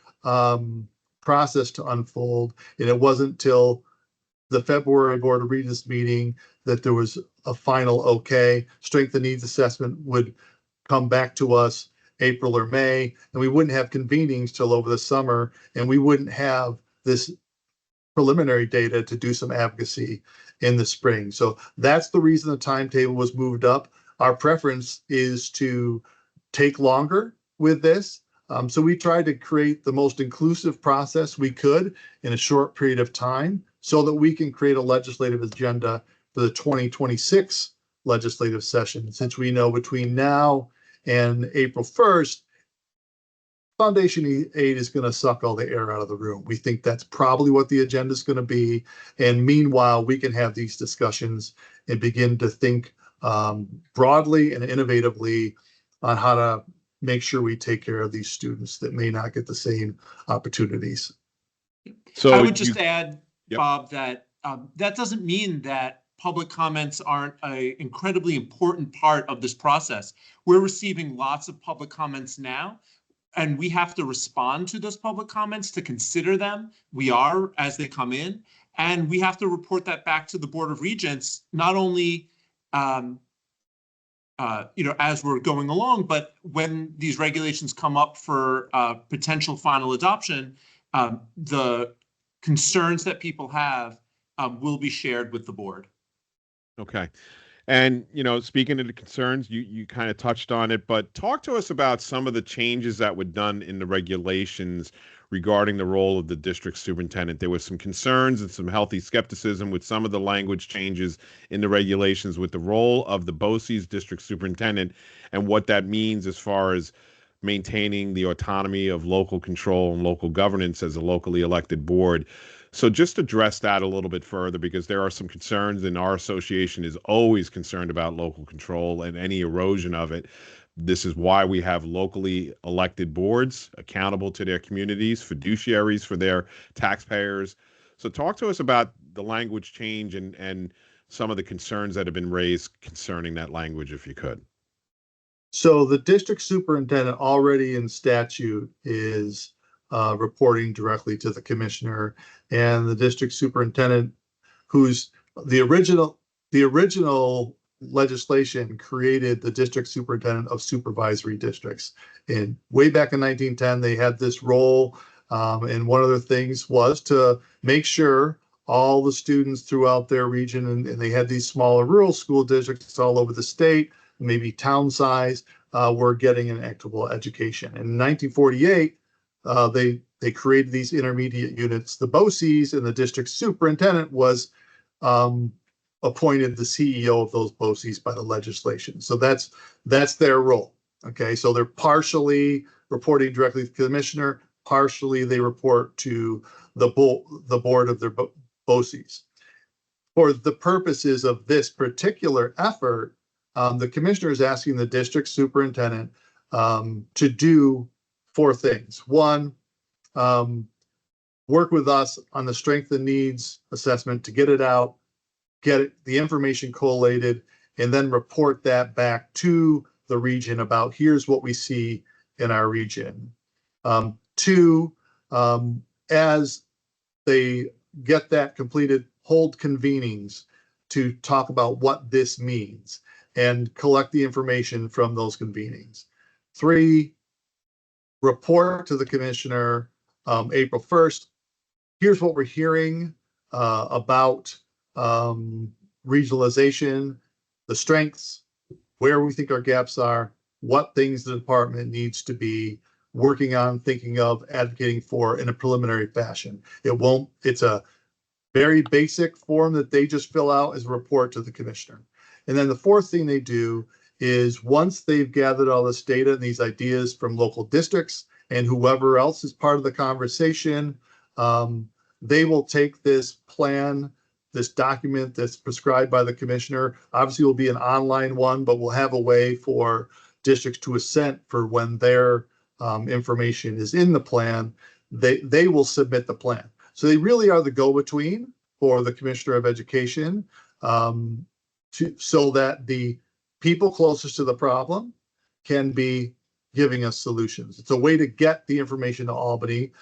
process to unfold. And it wasn't till the February Board of Regents meeting that there was a final okay. Strength and needs assessment would come back to us April or May, and we wouldn't have convenings till over the summer, and we wouldn't have this preliminary data to do some advocacy in the spring. So that's the reason the timetable was moved up. Our preference is to take longer with this. So we tried to create the most inclusive process we could in a short period of time so that we can create a legislative agenda for the 2026 legislative session. Since we know between now and April 1st, foundation aid is going to suck all the air out of the room. We think that's probably what the agenda is going to be. And meanwhile, we can have these discussions and begin to think broadly and innovatively on how to make sure we take care of these students that may not get the same opportunities. So I would just add, Bob, that that doesn't mean that public comments aren't an incredibly important part of this process. We're receiving lots of public comments now, and we have to respond to those public comments to consider them. We are as they come in, and we have to report that back to the Board of Regents, not only as we're going along, but when these regulations come up for potential final adoption, the concerns that people have will be shared with the board. Okay. And, speaking of the concerns, you kind of touched on it, but talk to us about some of the changes that were done in the regulations regarding the role of the district superintendent. There was some concerns and some healthy skepticism with some of the language changes in the regulations with the role of the BOCES district superintendent and what that means as far as maintaining the autonomy of local control and local governance as a locally elected board. So just address that a little bit further, because there are some concerns, and our association is always concerned about local control and any erosion of it. This is why we have locally elected boards accountable to their communities, fiduciaries for their taxpayers. So talk to us about the language change and some of the concerns that have been raised concerning that language, if you could. So the district superintendent already in statute is reporting directly to the commissioner, and the district superintendent, who's the original legislation created the district superintendent of supervisory districts. And way back in 1910, they had this role. And one of the things was to make sure all the students throughout their region, and they had these smaller rural school districts all over the state, maybe town size, were getting an equitable education. In 1948, they created these intermediate units, the BOCES, and the district superintendent was appointed the CEO of those BOCES by the legislation. So that's their role. Okay, so they're partially reporting directly to the commissioner, partially they report to the board of their BOCES. For the purposes of this particular effort, the commissioner is asking the district superintendent to do 4 things. One, work with us on the strength and needs assessment to get it out, the information collated, and then report that back to the region about here's what we see in our region. 2, as they get that completed, hold convenings to talk about what this means and collect the information from those convenings. 3, report to the commissioner April 1st. Here's what we're hearing about regionalization, the strengths, where we think our gaps are, what things the department needs to be working on, thinking of, advocating for in a preliminary fashion. It's a very basic form that they just fill out as a report to the commissioner. And then the 4th thing they do is once they've gathered all this data and these ideas from local districts and whoever else is part of the conversation, they will take this plan, this document that's prescribed by the commissioner. Obviously, it will be an online one, but we'll have a way for districts to assent for when their information is in the plan. They will submit the plan. So they really are the go-between for the Commissioner of Education, so that the people closest to the problem can be giving us solutions. It's a way to get the information to Albany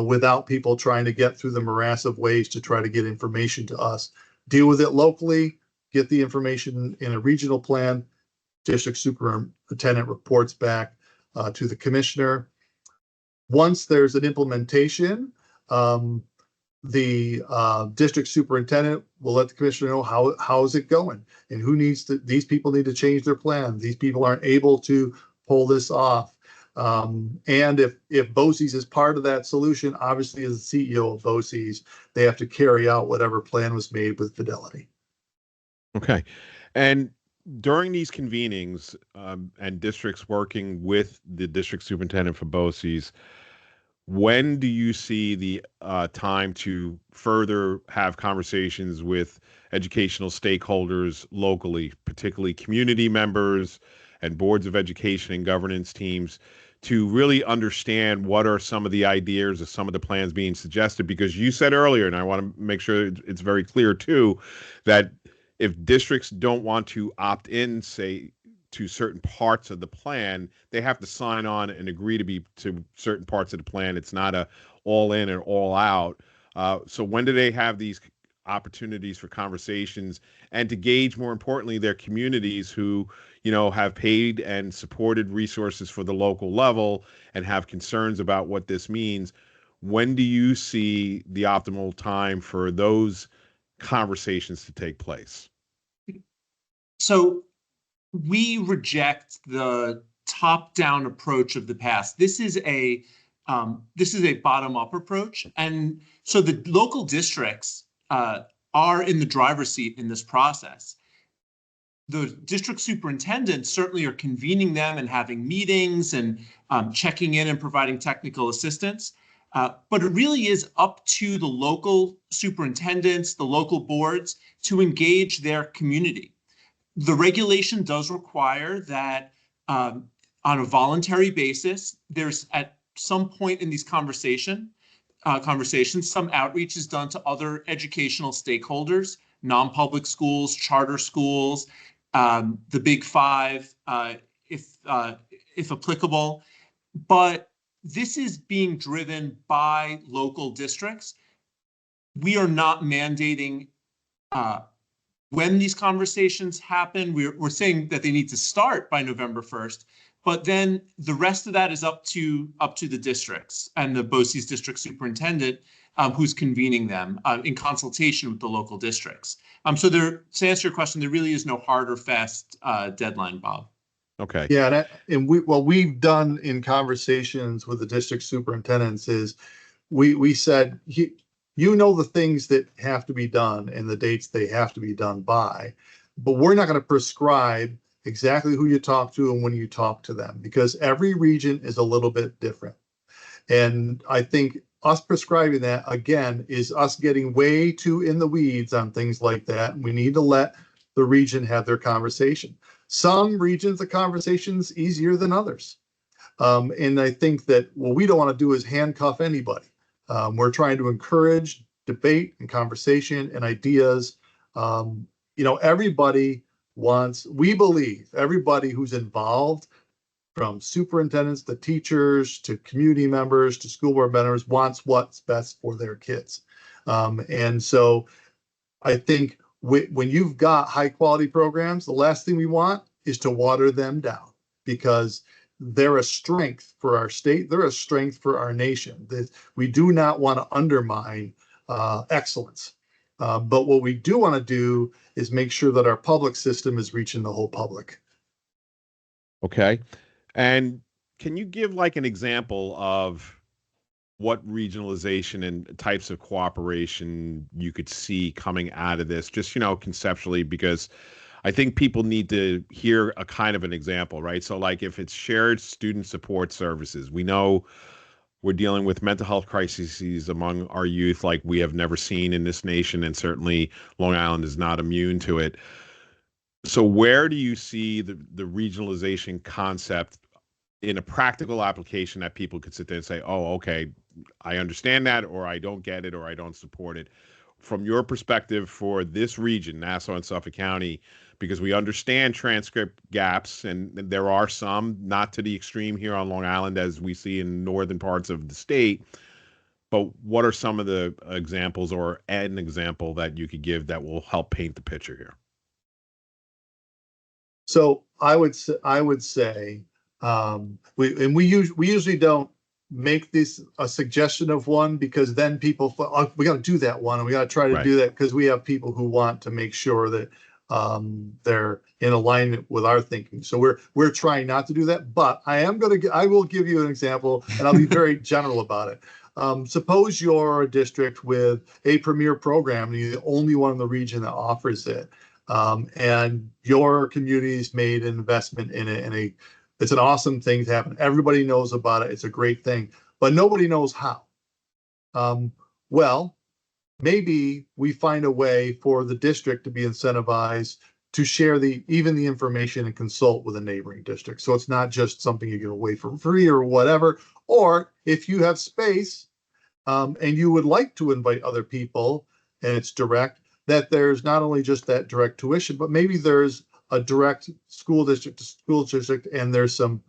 without people trying to get through the morass of ways to try to get information to us. Deal with it locally, get the information in a regional plan. District superintendent reports back to the commissioner. Once there's an implementation, the district superintendent will let the commissioner know how is it going and who needs to, these people need to change their plan. These people aren't able to pull this off. And if BOCES is part of that solution, obviously as the CEO of BOCES, they have to carry out whatever plan was made with fidelity. Okay. And during these convenings and districts working with the district superintendent for BOCES, when do you see the time to further have conversations with educational stakeholders locally, particularly community members and boards of education and governance teams, to really understand what are some of the ideas or some of the plans being suggested? Because you said earlier, and I want to make sure it's very clear too, that if districts don't want to opt in, say, to certain parts of the plan, they have to sign on and agree to certain parts of the plan. It's not a all in and all out. So when do they have these opportunities for conversations and to gauge, more importantly, their communities who, have paid and supported resources for the local level and have concerns about what this means? When do you see the optimal time for those conversations to take place? So we reject the top-down approach of the past. This is a bottom-up approach, and so the local districts are in the driver's seat in this process. The district superintendents certainly are convening them and having meetings and checking in and providing technical assistance. But it really is up to the local superintendents, the local boards, to engage their community. The regulation does require that on a voluntary basis, there's at some point in these conversations, some outreach is done to other educational stakeholders, non-public schools, charter schools, the Big Five, if applicable. But this is being driven by local districts. We are not mandating when these conversations happen. We're saying that they need to start by November 1st, but then the rest of that is up to the districts and the BOCES district superintendent who's convening them in consultation with the local districts. So there, to answer your question, there really is no hard or fast deadline, Bob. Okay. Yeah, and what we've done in conversations with the district superintendents is we said, you know the things that have to be done and the dates they have to be done by, but we're not going to prescribe exactly who you talk to and when you talk to them, because every region is a little bit different. And I think us prescribing that, again, is us getting way too in the weeds on things like that. We need to let the region have their conversation. Some regions, the conversation's easier than others. And I think that what we don't want to do is handcuff anybody. We're trying to encourage debate and conversation and ideas. Everybody we believe everybody who's involved, from superintendents to teachers to community members to school board members, wants what's best for their kids. And so I think when you've got high quality programs, the last thing we want is to water them down, because they're a strength for our state. They're a strength for our nation. We do not want to undermine excellence. But what we do want to do is make sure that our public system is reaching the whole public. Okay. And can you give like an example of what regionalization and types of cooperation you could see coming out of this, just, conceptually, because I think people need to hear a kind of an example, right? So like if it's shared student support services, we know we're dealing with mental health crises among our youth like we have never seen in this nation, and certainly Long Island is not immune to it. So where do you see the regionalization concept in a practical application that people could sit there and say, oh, okay, I understand that, or I don't get it, or I don't support it? From your perspective for this region, Nassau and Suffolk County, because we understand transcript gaps, and there are some, not to the extreme here on Long Island as we see in northern parts of the state, but what are some of the examples or an example that you could give that will help paint the picture here? So I would say we usually don't make this a suggestion of one, because then people we got to do that one and we got to try to do that, because we have people who want to make sure that they're in alignment with our thinking. So we're trying not to do that, but I will give you an example, and I'll be very general about it. Suppose you're a district with a premier program and you're the only one in the region that offers it. And your community's made an investment in it, and it's an awesome thing to happen. Everybody knows about it. It's a great thing, but nobody knows how. Well, maybe we find a way for the district to be incentivized to share even the information and consult with a neighboring district. So it's not just something you give away for free or whatever. Or if you have space and you would like to invite other people and it's direct, that there's not only just that direct tuition, but maybe there's a direct school district to school district, and there's some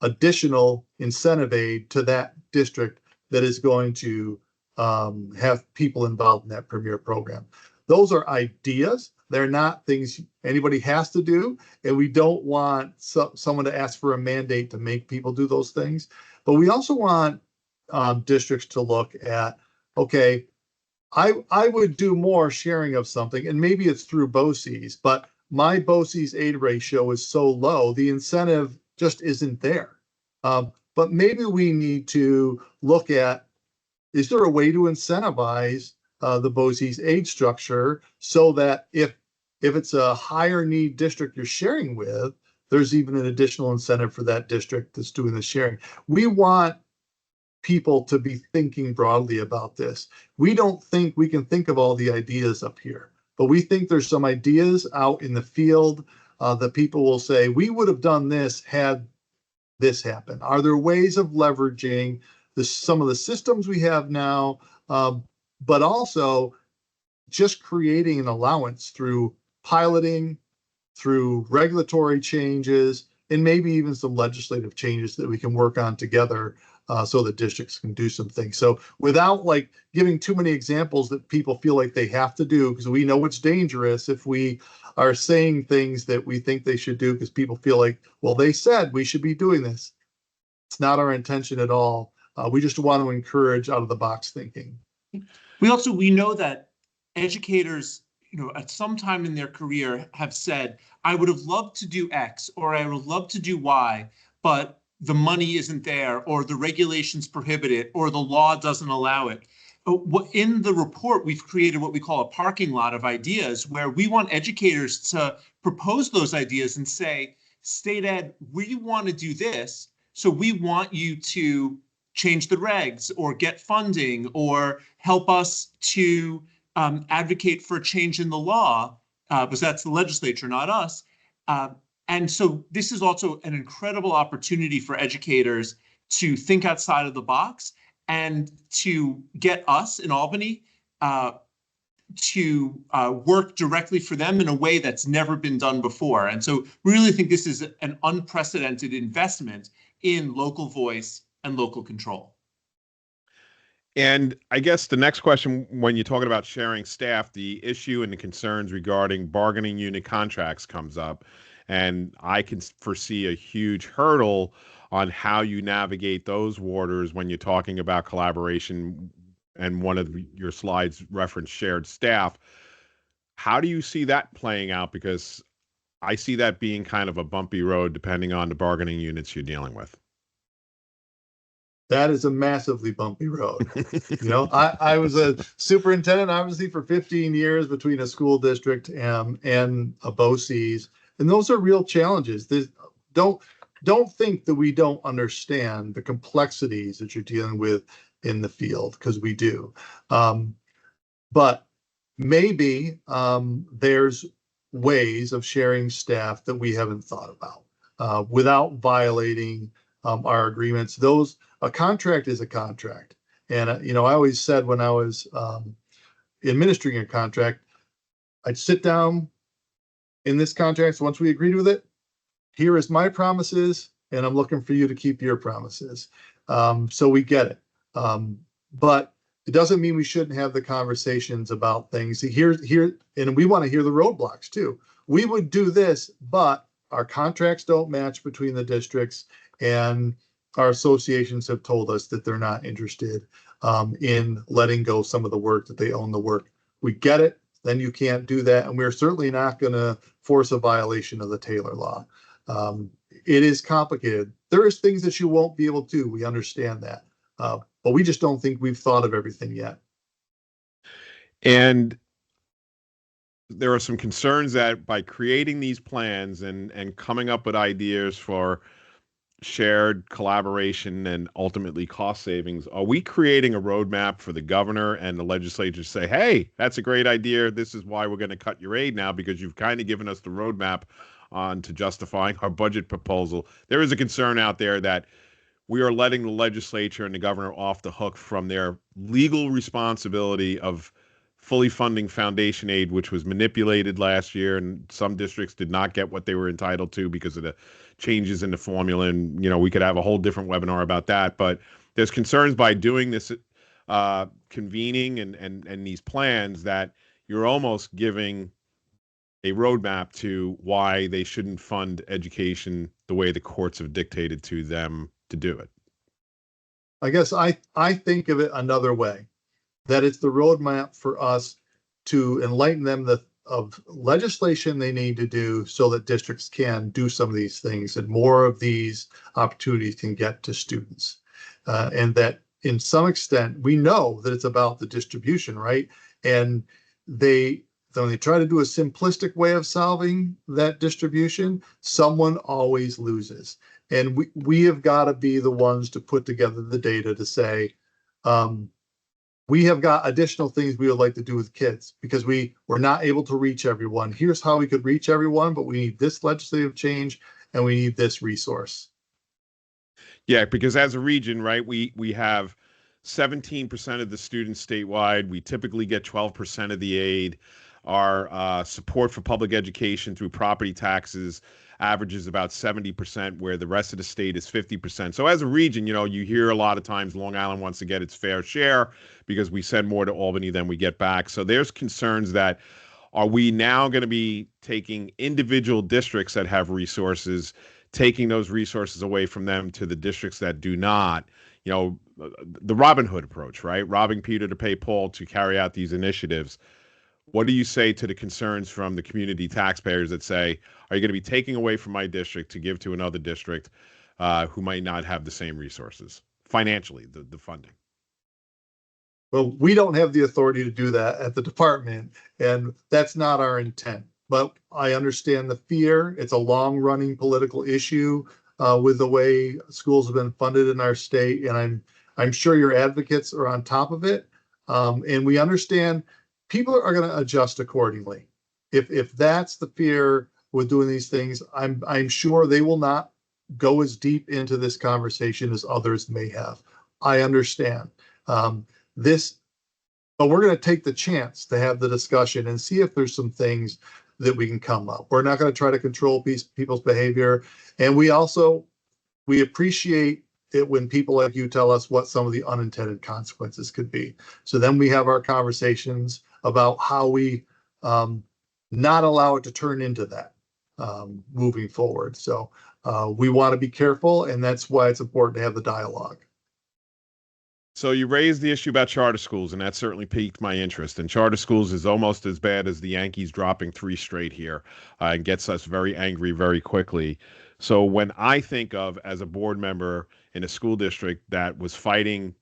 additional incentive aid to that district that is going to have people involved in that premier program. Those are ideas. They're not things anybody has to do, and we don't want someone to ask for a mandate to make people do those things. But we also want districts to look at, okay, I would do more sharing of something, and maybe it's through BOCES, but my BOCES aid ratio is so low, the incentive just isn't there. But maybe we need to look at, is there a way to incentivize the BOCES aid structure so that if it's a higher need district you're sharing with, there's even an additional incentive for that district that's doing the sharing. We want people to be thinking broadly about this. We don't think we can think of all the ideas up here, but we think there's some ideas out in the field that people will say, we would have done this had this happen. Are there ways of leveraging some of the systems we have now, but also just creating an allowance through piloting, through regulatory changes, and maybe even some legislative changes that we can work on together so that districts can do some things. So without like giving too many examples that people feel like they have to do, because we know it's dangerous if we are saying things that we think they should do because people feel like, well, they said we should be doing this. It's not our intention at all. We just want to encourage out of the box thinking. We know that educators, at some time in their career have said, I would have loved to do X or I would have loved to do Y, but the money isn't there or the regulations prohibit it or the law doesn't allow it. In the report, we've created what we call a parking lot of ideas where we want educators to propose those ideas and say, State Ed, we want to do this. So we want you to change the regs or get funding or help us to advocate for a change in the law, because that's the legislature, not us. And so this is also an incredible opportunity for educators to think outside of the box and to get us in Albany to work directly for them in a way that's never been done before. And so we really think this is an unprecedented investment in local voice and local control. And I guess the next question, when you're talking about sharing staff, the issue and the concerns regarding bargaining unit contracts comes up. And I can foresee a huge hurdle on how you navigate those waters when you're talking about collaboration. And one of your slides referenced shared staff. How do you see that playing out? Because I see that being kind of a bumpy road depending on the bargaining units you're dealing with. That is a massively bumpy road. I was a superintendent, obviously, for 15 years between a school district and a BOCES. And those are real challenges. Don't think that we don't understand the complexities that you're dealing with in the field, because we do. But maybe there's ways of sharing staff that we haven't thought about without violating our agreements. A contract is a contract. And, I always said when I was administering a contract, I'd sit down in this contract. So once we agreed with it, here is my promises, and I'm looking for you to keep your promises. So we get it. But it doesn't mean we shouldn't have the conversations about things here, and we want to hear the roadblocks too. We would do this, but our contracts don't match between the districts, and our associations have told us that they're not interested in letting go some of the work, that they own the work. We get it. Then you can't do that. And we're certainly not going to force a violation of the Taylor law. It is complicated. There is things that you won't be able to do. We understand that. But we just don't think we've thought of everything yet. And there are some concerns that by creating these plans and coming up with ideas for shared collaboration and ultimately cost savings, are we creating a roadmap for the governor and the legislature to say, hey, that's a great idea. This is why we're going to cut your aid now, because you've kind of given us the roadmap on to justifying our budget proposal. There is a concern out there that we are letting the legislature and the governor off the hook from their legal responsibility of fully funding foundation aid, which was manipulated last year, and some districts did not get what they were entitled to because of the changes in the formula. And, we could have a whole different webinar about that. But there's concerns by doing this convening and these plans that you're almost giving a roadmap to why they shouldn't fund education the way the courts have dictated to them to do it. I guess I think of it another way, that it's the roadmap for us to enlighten them of legislation they need to do so that districts can do some of these things and more of these opportunities can get to students. And that in some extent, we know that it's about the distribution, right? And when they try to do a simplistic way of solving that distribution, someone always loses. And we have got to be the ones to put together the data to say, we have got additional things we would like to do with kids because we're not able to reach everyone. Here's how we could reach everyone, but we need this legislative change and we need this resource. Yeah, because as a region, right, we have 17% of the students statewide. We typically get 12% of the aid. Our support for public education through property taxes averages about 70%, where the rest of the state is 50%. So as a region, you hear a lot of times Long Island wants to get its fair share because we send more to Albany than we get back. So there's concerns that, are we now going to be taking individual districts that have resources, taking those resources away from them to the districts that do not? the Robin Hood approach, right? Robbing Peter to pay Paul to carry out these initiatives. What do you say to the concerns from the community taxpayers that say, are you going to be taking away from my district to give to another district who might not have the same resources financially, the funding? Well, we don't have the authority to do that at the department, and that's not our intent. But I understand the fear. It's a long-running political issue with the way schools have been funded in our state, and I'm sure your advocates are on top of it. And we understand people are going to adjust accordingly. If that's the fear with doing these things, I'm sure they will not go as deep into this conversation as others may have. I understand. But we're going to take the chance to have the discussion and see if there's some things that we can come up. We're not going to try to control people's behavior. And we appreciate it when people like you tell us what some of the unintended consequences could be. So then we have our conversations about how we not allow it to turn into that moving forward. So we want to be careful, and that's why it's important to have the dialogue. So you raised the issue about charter schools, and that certainly piqued my interest. And charter schools is almost as bad as the Yankees dropping 3 straight here, and gets us very angry very quickly. So when I think of as a board member in a school district that was fighting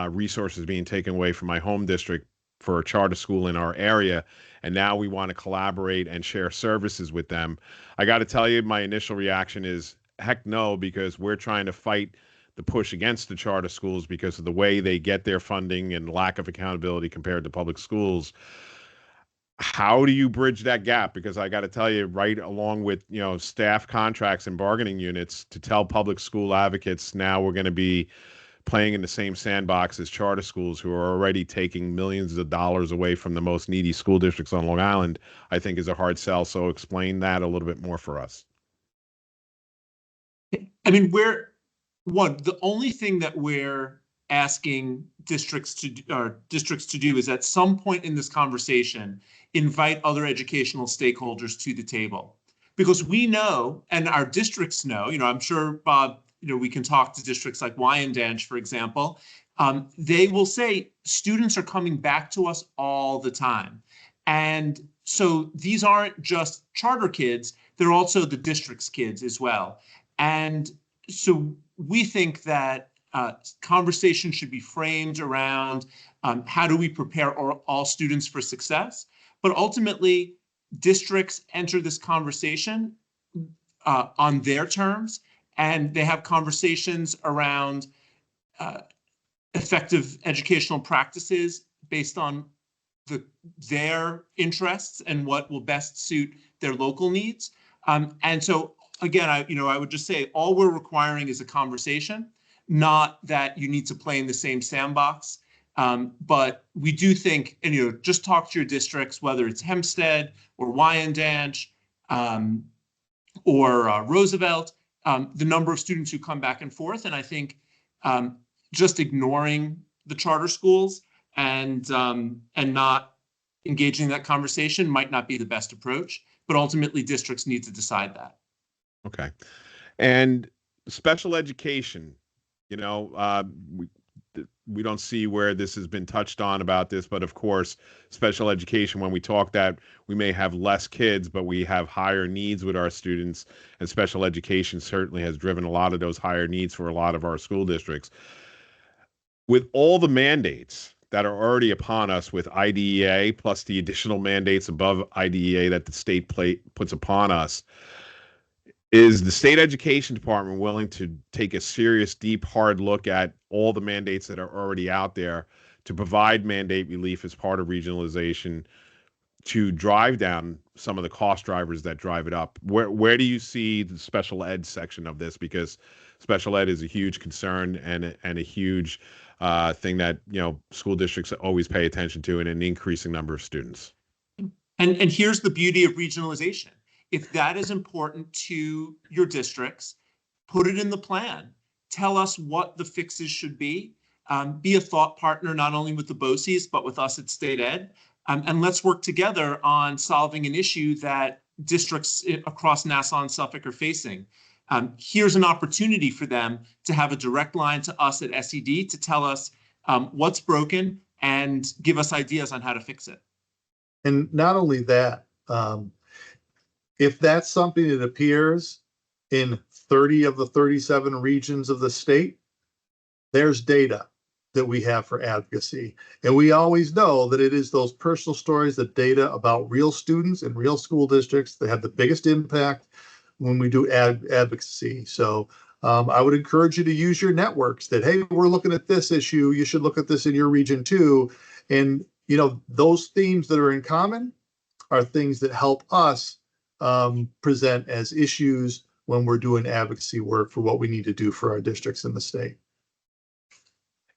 resources being taken away from my home district for a charter school in our area, and now we want to collaborate and share services with them, I got to tell you, my initial reaction is heck no, because we're trying to fight the push against the charter schools because of the way they get their funding and lack of accountability compared to public schools. How do you bridge that gap? Because I got to tell you, right along with, staff contracts and bargaining units, to tell public school advocates now we're going to be playing in the same sandbox as charter schools who are already taking millions of dollars away from the most needy school districts on Long Island, I think is a hard sell. So explain that a little bit more for us. I mean, the only thing that we're asking districts to do is at some point in this conversation, invite other educational stakeholders to the table. Because we know, and our districts know, I'm sure, Bob, we can talk to districts like Wyandanch, for example. They will say students are coming back to us all the time. And so these aren't just charter kids, they're also the district's kids as well. And so we think that conversation should be framed around how do we prepare all students for success, but ultimately districts enter this conversation on their terms, and they have conversations around effective educational practices based on their interests and what will best suit their local needs. And so again, I would just say all we're requiring is a conversation, not that you need to play in the same sandbox. But we do think, and just talk to your districts, whether it's Hempstead or Wyandanch or Roosevelt, the number of students who come back and forth. And I think just ignoring the charter schools and not engaging in that conversation might not be the best approach. But ultimately, districts need to decide that. Okay. And special education, we don't see where this has been touched on about this, but of course, special education, when we talk that we may have less kids, but we have higher needs with our students, and special education certainly has driven a lot of those higher needs for a lot of our school districts. With all the mandates that are already upon us with IDEA, plus the additional mandates above IDEA that the state puts upon us, is the state education department willing to take a serious, deep, hard look at all the mandates that are already out there to provide mandate relief as part of regionalization to drive down some of the cost drivers that drive it up? Where do you see the special ed section of this? Because special ed is a huge concern and a huge thing that school districts always pay attention to in an increasing number of students. And here's the beauty of regionalization. If that is important to your districts, put it in the plan. Tell us what the fixes should be. Be a thought partner, not only with the BOCES, but with us at State Ed. And let's work together on solving an issue that districts across Nassau and Suffolk are facing. Here's an opportunity for them to have a direct line to us at SED to tell us what's broken and give us ideas on how to fix it. And not only that, if that's something that appears in 30 of the 37 regions of the state, there's data that we have for advocacy. And we always know that it is those personal stories, the data about real students and real school districts that have the biggest impact when we do advocacy. So I would encourage you to use your networks that, hey, we're looking at this issue. You should look at this in your region too. And, you know, those themes that are in common are things that help us present as issues when we're doing advocacy work for what we need to do for our districts in the state.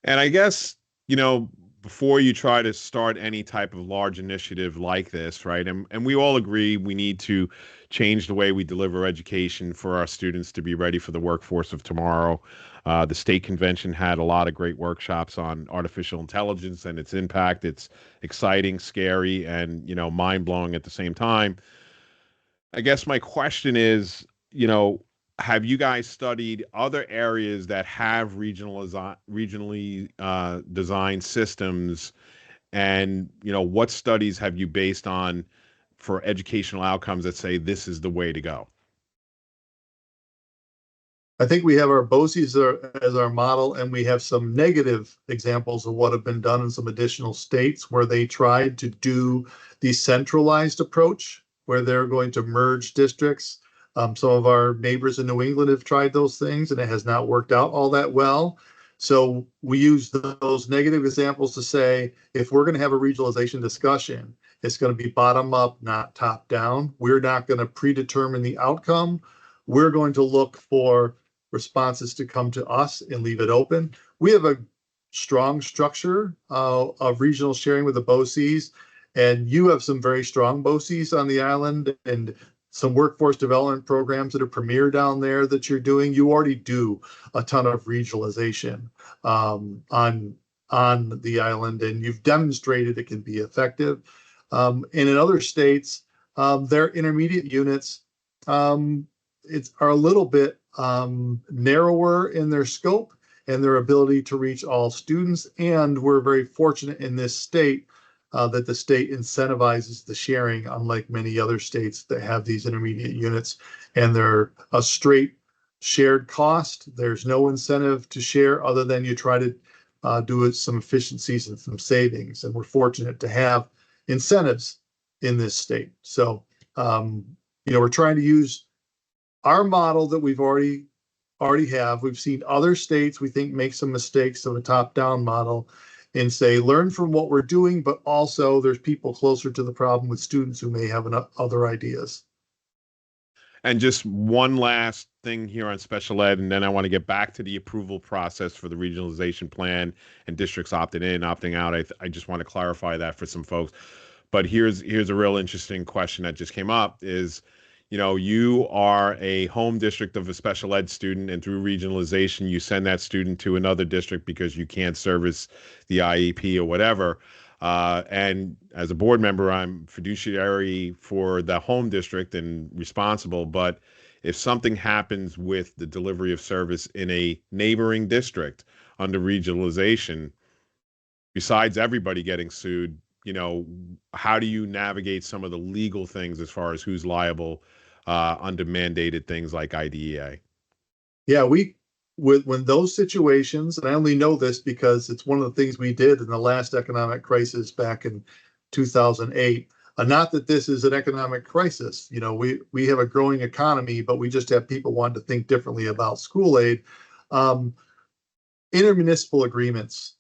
And I guess, you know, before you try to start any type of large initiative like this, right? And we all agree we need to change the way we deliver education for our students to be ready for the workforce of tomorrow. The state convention had a lot of great workshops on artificial intelligence and its impact. It's exciting, scary, and, you know, mind-blowing at the same time. I guess my question is, you know, have you guys studied other areas that have regionally designed systems? And, you know, what studies have you based on for educational outcomes that say this is the way to go? I think we have our BOCES as our model, and we have some negative examples of what have been done in some additional states where they tried to do the centralized approach, where they're going to merge districts. Some of our neighbors in New England have tried those things, and it has not worked out all that well. So we use those negative examples to say, if we're going to have a regionalization discussion, it's going to be bottom up, not top down. We're not going to predetermine the outcome. We're going to look for responses to come to us and leave it open. We have a strong structure of regional sharing with the BOCES, and you have some very strong BOCES on the island and some workforce development programs that are premier down there that you're doing. You already do a ton of regionalization on the island, and you've demonstrated it can be effective. And in other states, their intermediate units are a little bit narrower in their scope and their ability to reach all students. And we're very fortunate in this state that the state incentivizes the sharing, unlike many other states that have these intermediate units, and they're a straight shared cost. There's no incentive to share other than you try to do some efficiencies and some savings. And we're fortunate to have incentives in this state. So, you know, we're trying to use our model that we've already have. We've seen other states, we think, make some mistakes of a top-down model and say, learn from what we're doing, but also there's people closer to the problem with students who may have other ideas. And just one last thing here on special ed, and then I want to get back to the approval process for the regionalization plan and districts opting in, opting out. I just want to clarify that for some folks. But here's a real interesting question that just came up is, you know, you are a home district of a special ed student, and through regionalization, you send that student to another district because you can't service the IEP or whatever. And as a board member, I'm fiduciary for the home district and responsible. But if something happens with the delivery of service in a neighboring district under regionalization, besides everybody getting sued, you know, how do you navigate some of the legal things as far as who's liable under mandated things like IDEA? Yeah, when those situations, and I only know this because it's one of the things we did in the last economic crisis back in 2008. Not that this is an economic crisis. You know, we have a growing economy, but we just have people wanting to think differently about school aid. Intermunicipal agreements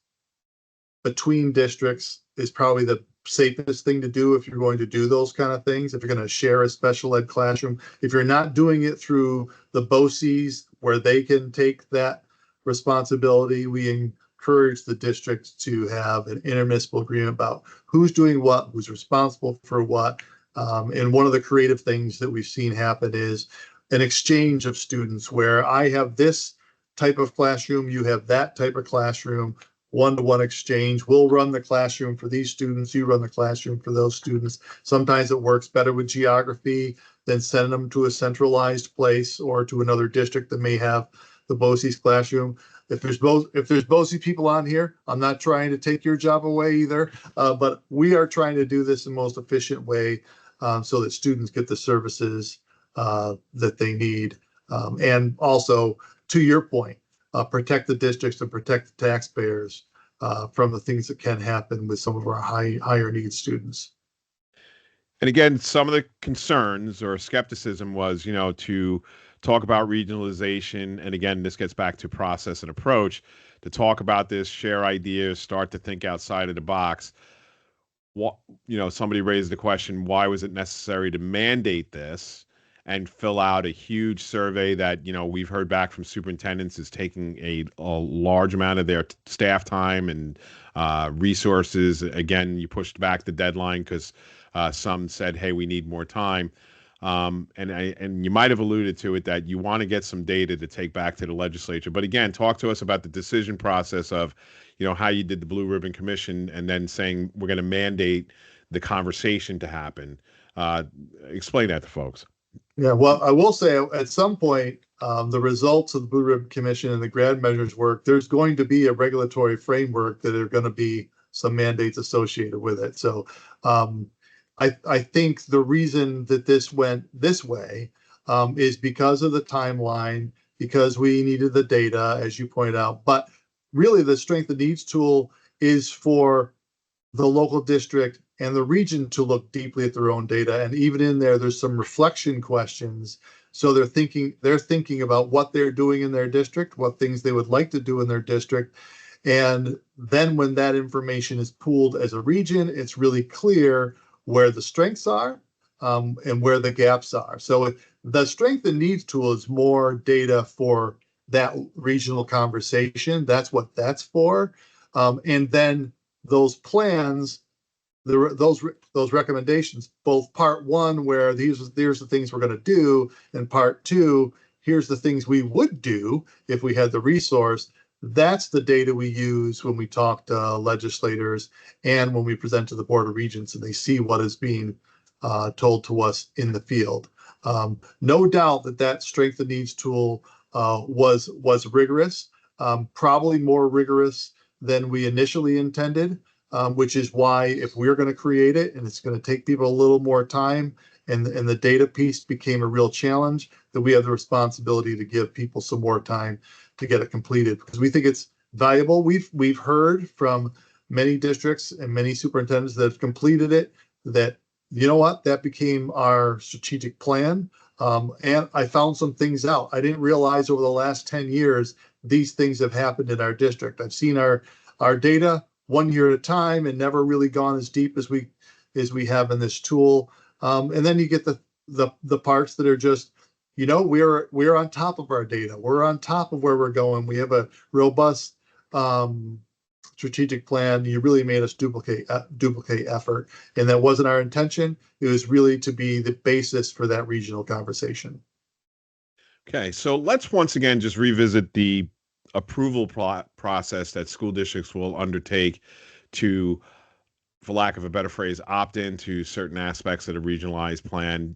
between districts is probably the safest thing to do if you're going to do those kind of things. If you're going to share a special ed classroom, if you're not doing it through the BOCES where they can take that responsibility, we encourage the district to have an intermunicipal agreement about who's doing what, who's responsible for what. And one of the creative things that we've seen happen is an exchange of students where I have this type of classroom, you have that type of classroom. one-to-one exchange. We'll run the classroom for these students, you run the classroom for those students. Sometimes it works better with geography than sending them to a centralized place or to another district that may have the BOCES classroom. If there's BOCES people on here, I'm not trying to take your job away either, but we are trying to do this in the most efficient way so that students get the services that they need. And also, to your point, protect the districts and protect the taxpayers from the things that can happen with some of our higher needs students. And again, some of the concerns or skepticism was, to talk about regionalization. And again, this gets back to process and approach, to talk about this, share ideas, start to think outside of the box. What, somebody raised the question, why was it necessary to mandate this and fill out a huge survey that, we've heard back from superintendents is taking a large amount of their staff time and resources. Again, you pushed back the deadline because some said, hey, we need more time. And you might have alluded to it that you want to get some data to take back to the legislature. But again, talk to us about the decision process of, how you did the Blue Ribbon Commission and then saying we're going to mandate the conversation to happen. Explain that to folks. Yeah, well, I will say at some point, the results of the Blue Ribbon Commission and the grad measures work, there's going to be a regulatory framework that are going to be some mandates associated with it. So I think the reason that this went this way is because of the timeline, because we needed the data, as you pointed out. But really, the strength of needs tool is for the local district and the region to look deeply at their own data. And even in there's some reflection questions. So they're thinking about what they're doing in their district, what things they would like to do in their district. And then when that information is pooled as a region, it's really clear where the strengths are and where the gaps are. So the strength and needs tool is more data for that regional conversation. That's what that's for. And then those plans, those recommendations, both part one, where here's the things we're going to do, and part two, here's the things we would do if we had the resource. That's the data we use when we talk to legislators and when we present to the Board of Regents and they see what is being told to us in the field. No doubt that strength and needs tool was rigorous, probably more rigorous than we initially intended, which is why if we're going to create it and it's going to take people a little more time and the data piece became a real challenge, that we have the responsibility to give people some more time to get it completed because we think it's valuable. We've heard from many districts and many superintendents that have completed it that, that became our strategic plan. And I found some things out. I didn't realize over the last 10 years, these things have happened in our district. I've seen our data 1 year at a time and never really gone as deep as we have in this tool. And then you get the parts that are just, we're on top of our data. We're on top of where we're going. We have a robust strategic plan. You really made us duplicate effort. And that wasn't our intention. It was really to be the basis for that regional conversation. Okay, so let's once again just revisit the approval process that school districts will undertake to, for lack of a better phrase, opt into certain aspects of the regionalized plan.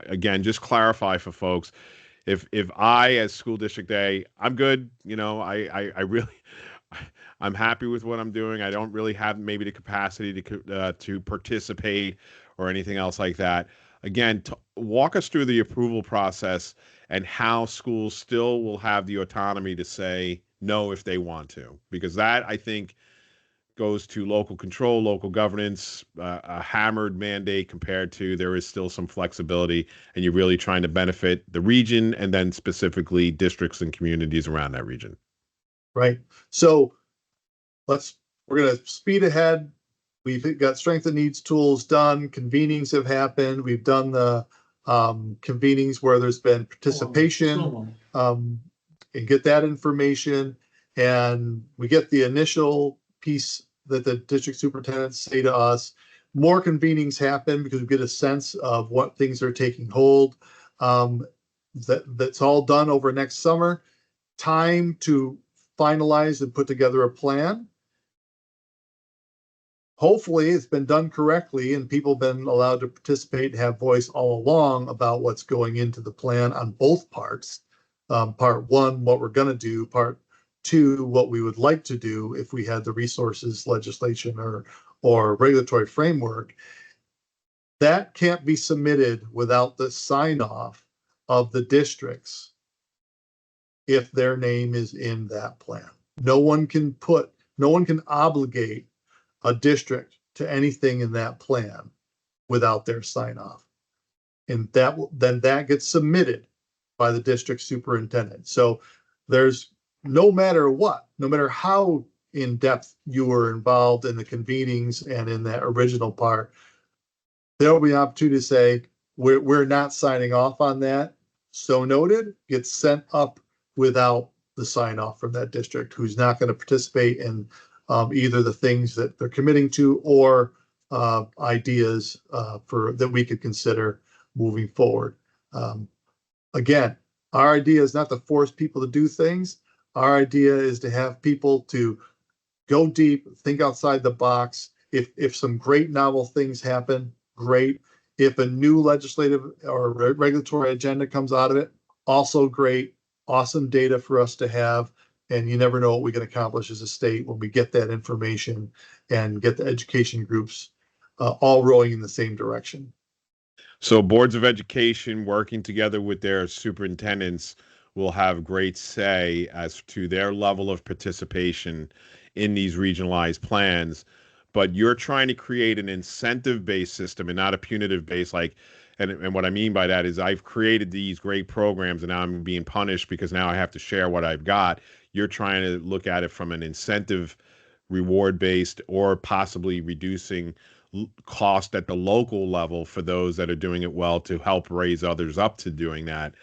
Again, just clarify for folks, if I, as school district A, I'm good, I really, I'm happy with what I'm doing. I don't really have maybe the capacity to participate or anything else like that. Again, walk us through the approval process and how schools still will have the autonomy to say no if they want to, because that, I think, goes to local control, local governance, a hammered mandate compared to there is still some flexibility, and you're really trying to benefit the region and then specifically districts and communities around that region. Right. So we're going to speed ahead. We've got strength and needs tools done. Convenings have happened. We've done the convenings where there's been participation and get that information. And we get the initial piece that the district superintendents say to us. More convenings happen because we get a sense of what things are taking hold. That's all done over next summer. Time to finalize and put together a plan. hopefully it's been done correctly and people have been allowed to participate and have voice all along about what's going into the plan on both parts. Part one, what we're going to do. Part two, what we would like to do if we had the resources, legislation, or regulatory framework. That can't be submitted without the sign off of the districts if their name is in that plan. No one can obligate a district to anything in that plan without their sign off. And then that gets submitted by the district superintendent. So there's no matter what, no matter how in depth you were involved in the convenings and in that original part, there will be an opportunity to say, we're not signing off on that. So noted, gets sent up without the sign off from that district, who's not going to participate in either the things that they're committing to or ideas for that we could consider moving forward. Again, our idea is not to force people to do things. Our idea is to have people to go deep, think outside the box. If some great novel things happen, great. If a new legislative or regulatory agenda comes out of it, also great. Awesome data for us to have. And you never know what we can accomplish as a state when we get that information and get the education groups all rowing in the same direction. So boards of education working together with their superintendents will have great say as to their level of participation in these regionalized plans. But you're trying to create an incentive-based system and not a punitive-based, like, and what I mean by that is I've created these great programs and now I'm being punished because now I have to share what I've got. You're trying to look at it from an incentive reward-based or possibly reducing cost at the local level for those that are doing it well to help raise others up to doing that.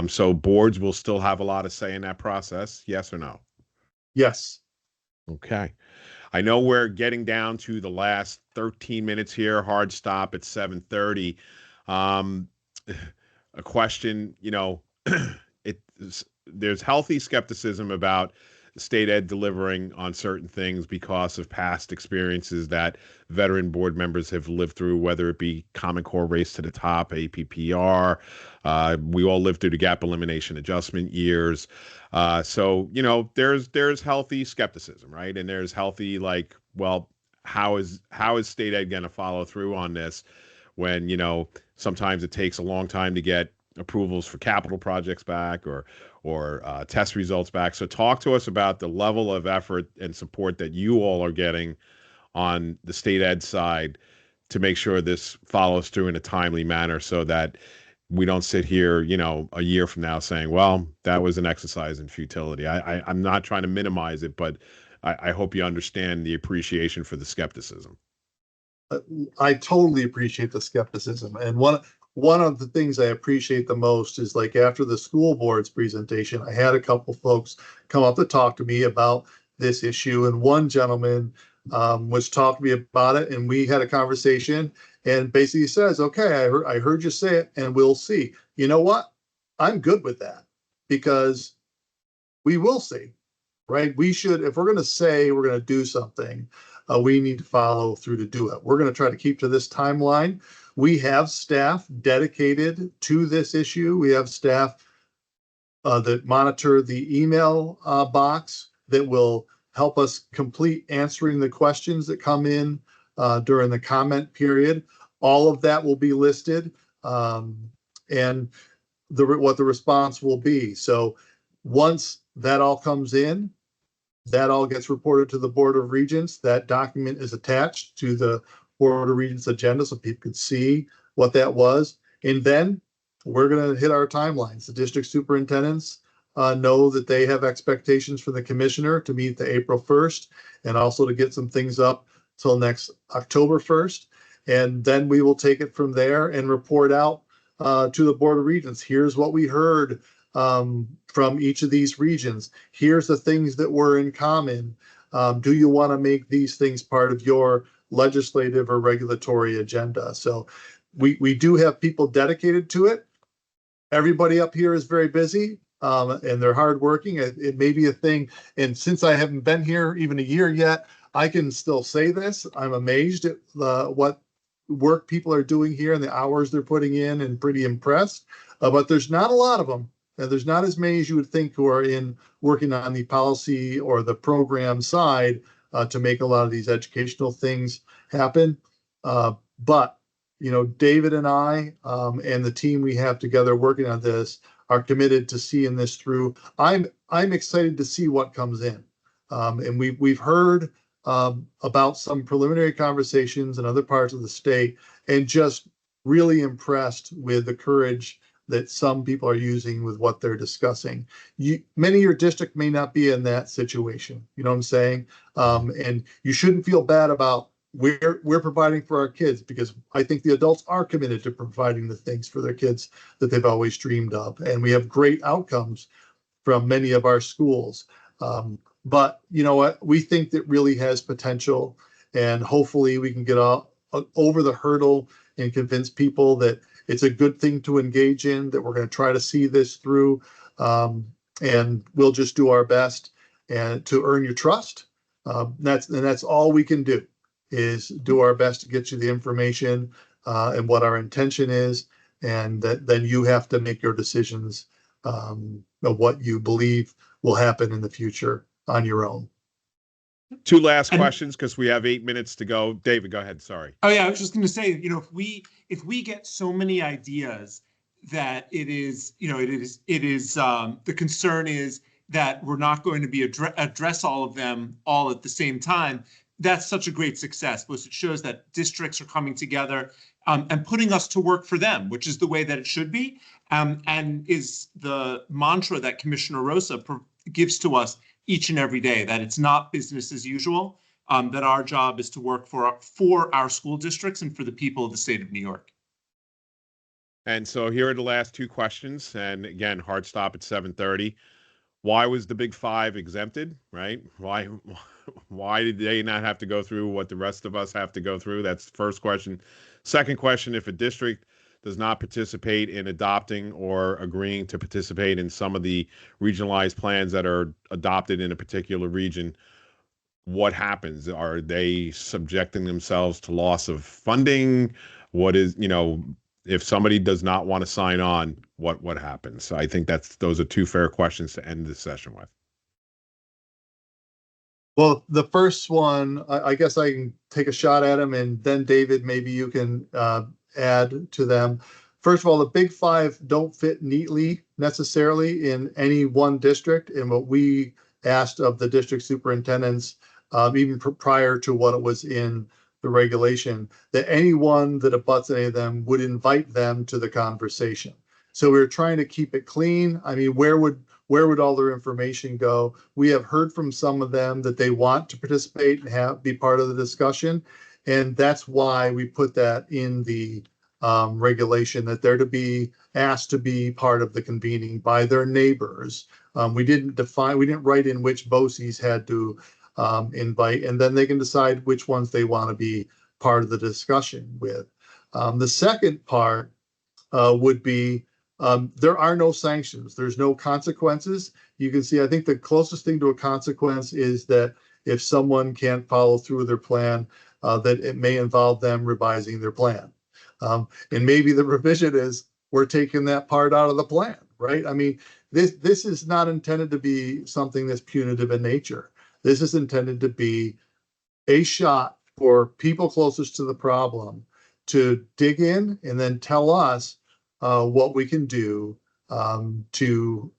So boards will still have a lot of say in that process. Yes or no? Yes. Okay. I know we're getting down to the last 13 minutes here, hard stop at 7:30. Um, a question, there's healthy skepticism about state ed delivering on certain things because of past experiences that veteran board members have lived through, whether it be Common Core Race to the Top, APPR. We all lived through the gap elimination adjustment years. So, there's healthy skepticism, right? And there's healthy, like, well, how is state ed going to follow through on this when, sometimes it takes a long time to get approvals for capital projects back or test results back. So talk to us about the level of effort and support that you all are getting on the state ed side to make sure this follows through in a timely manner so that we don't sit here, a year from now saying, well, that was an exercise in futility. I'm not trying to minimize it, but I hope you understand the appreciation for the skepticism. I totally appreciate the skepticism. And one of the things I appreciate the most is, like, after the school board's presentation, I had a couple folks come up to talk to me about this issue. And one gentleman was talking to me about it, and we had a conversation and basically says, okay, I heard you say it and we'll see. You know what? I'm good with that because we will see, right? We should, if we're going to say we're going to do something, we need to follow through to do it. We're going to try to keep to this timeline. We have staff dedicated to this issue. We have staff that monitor the email box that will help us complete answering the questions that come in during the comment period. All of that will be listed and what the response will be. So once that all comes in, that all gets reported to the Board of Regents. That document is attached to the Board of Regents agenda so people can see what that was. And then we're going to hit our timelines. The district superintendents know that they have expectations for the commissioner to meet the April 1st and also to get some things up till next October 1st. And then we will take it from there and report out to the Board of Regents. Here's what we heard from each of these regions. Here's the things that were in common. Do you want to make these things part of your legislative or regulatory agenda? So we do have people dedicated to it. Everybody up here is very busy and they're hardworking. It may be a thing. And since I haven't been here even a year yet, I can still say this. I'm amazed at what work people are doing here and the hours they're putting in, and pretty impressed. But there's not a lot of them. And there's not as many as you would think who are in working on the policy or the program side to make a lot of these educational things happen. But David and I and the team we have together working on this are committed to seeing this through. I'm excited to see what comes in, and we've heard about some preliminary conversations in other parts of the state, and just really impressed with the courage that some people are using with what they're discussing. Many of your district may not be in that situation. You know what I'm saying? And you shouldn't feel bad about we're providing for our kids, because I think the adults are committed to providing the things for their kids that they've always dreamed of. And we have great outcomes from many of our schools. But you know what? We think that really has potential, and hopefully we can get over the hurdle and convince people that it's a good thing to engage in, that we're going to try to see this through. And we'll just do our best and to earn your trust. That's all we can do, is do our best to get you the information and what our intention is, and then you have to make your decisions of what you believe will happen in the future on your own. Two last questions, because we have 8 minutes to go. David, go ahead. Sorry. Oh yeah, I was just going to say, if we get so many ideas that the concern is that we're not going to be address all of them all at the same time. That's such a great success, because it shows that districts are coming together and putting us to work for them, which is the way that it should be, and is the mantra that Commissioner Rosa gives to us each and every day, that it's not business as usual, that our job is to work for our school districts and for the people of the state of New York. And so here are the last two questions. And again, hard stop at 7:30. Why was the Big Five exempted, right? Why did they not have to go through what the rest of us have to go through? That's the first question. Second question, if a district does not participate in adopting or agreeing to participate in some of the regionalized plans that are adopted in a particular region, what happens? Are they subjecting themselves to loss of funding? What is, if somebody does not want to sign on, what happens? So I think those are two fair questions to end this session with. Well, the first one, I guess I can take a shot at them, and then David, maybe you can add to them. First of all, the Big Five don't fit neatly necessarily in any one district. And what we asked of the district superintendents, even prior to what it was in the regulation, that anyone that abuts any of them would invite them to the conversation. So we were trying to keep it clean. I mean, where would all their information go? We have heard from some of them that they want to participate and be part of the discussion. And that's why we put that in the regulation, that they're to be asked to be part of the convening by their neighbors. We didn't write in which BOCES had to invite, and then they can decide which ones they want to be part of the discussion with. The second part would be there are no sanctions. There's no consequences. You can see, I think the closest thing to a consequence is that if someone can't follow through with their plan, that it may involve them revising their plan. And maybe the revision is we're taking that part out of the plan, right? I mean, this is not intended to be something that's punitive in nature. This is intended to be a shot for people closest to the problem to dig in and then tell us what we can do to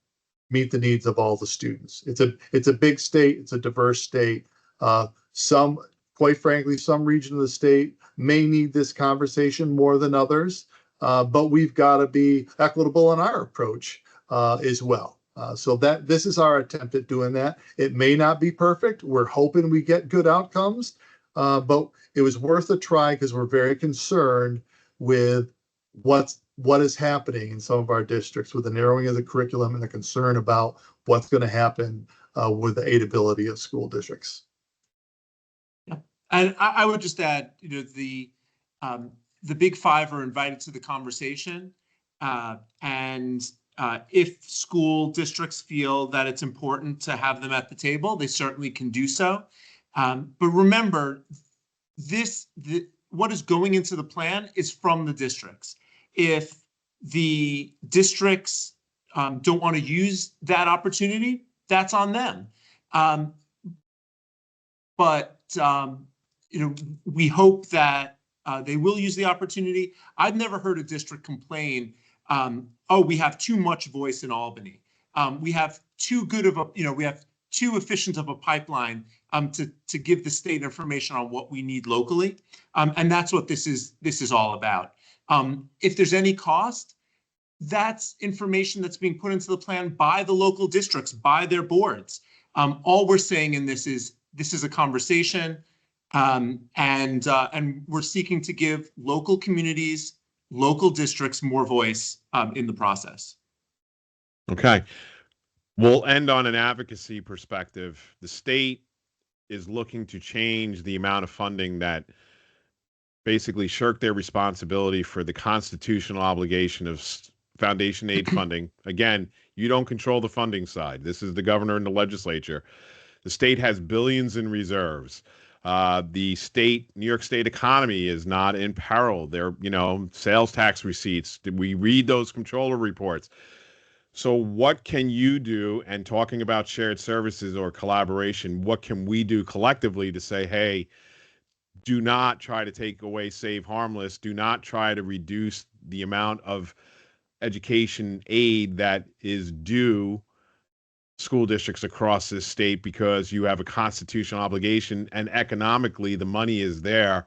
meet the needs of all the students. It's a big state. It's a diverse state. Quite frankly, some region of the state may need this conversation more than others, but we've got to be equitable in our approach as well. So this is our attempt at doing that. It may not be perfect. We're hoping we get good outcomes, but it was worth a try because we're very concerned with what is happening in some of our districts with the narrowing of the curriculum and the concern about what's going to happen with the aidability of school districts. Yeah. And I would just add, the Big Five are invited to the conversation, and if school districts feel that it's important to have them at the table, they certainly can do so. But remember, what is going into the plan is from the districts. If the districts don't want to use that opportunity, that's on them. But we hope that they will use the opportunity. I've never heard a district complain, oh, we have too much voice in Albany. We have too good of a, we have too efficient of a pipeline to give the state information on what we need locally. And that's what this is all about. If there's any cost, that's information that's being put into the plan by the local districts, by their boards. All we're saying in this is a conversation, and we're seeking to give local communities, local districts more voice in the process. Okay. We'll end on an advocacy perspective. The state is looking to change the amount of funding that basically shirk their responsibility for the constitutional obligation of foundation aid funding. Again, you don't control the funding side. This is the governor and the legislature. The state has billions in reserves. The New York State economy is not in peril. Their, sales tax receipts. Did we read those comptroller reports? So what can you do? And talking about shared services or collaboration, what can we do collectively to say, hey, do not try to take away Save Harmless. Do not try to reduce the amount of education aid that is due school districts across this state, because you have a constitutional obligation and economically the money is there.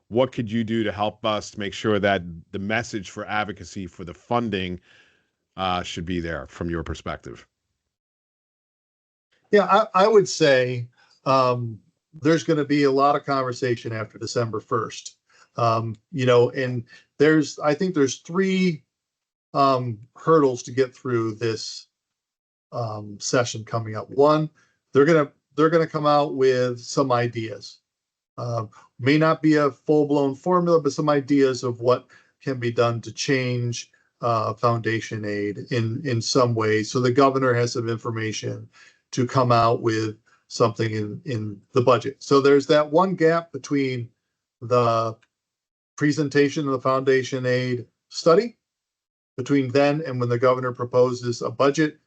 What could you do to help us make sure that the message for advocacy for the funding should be there from your perspective? Yeah, I would say there's going to be a lot of conversation after December 1st. And I think there's three hurdles to get through this session coming up. One, they're gonna come out with some ideas. May not be a full-blown formula, but some ideas of what can be done to change foundation aid in some way. So the governor has some information to come out with something in the budget. So there's that one gap between the presentation of the foundation aid study, between then and when the governor proposes a budget.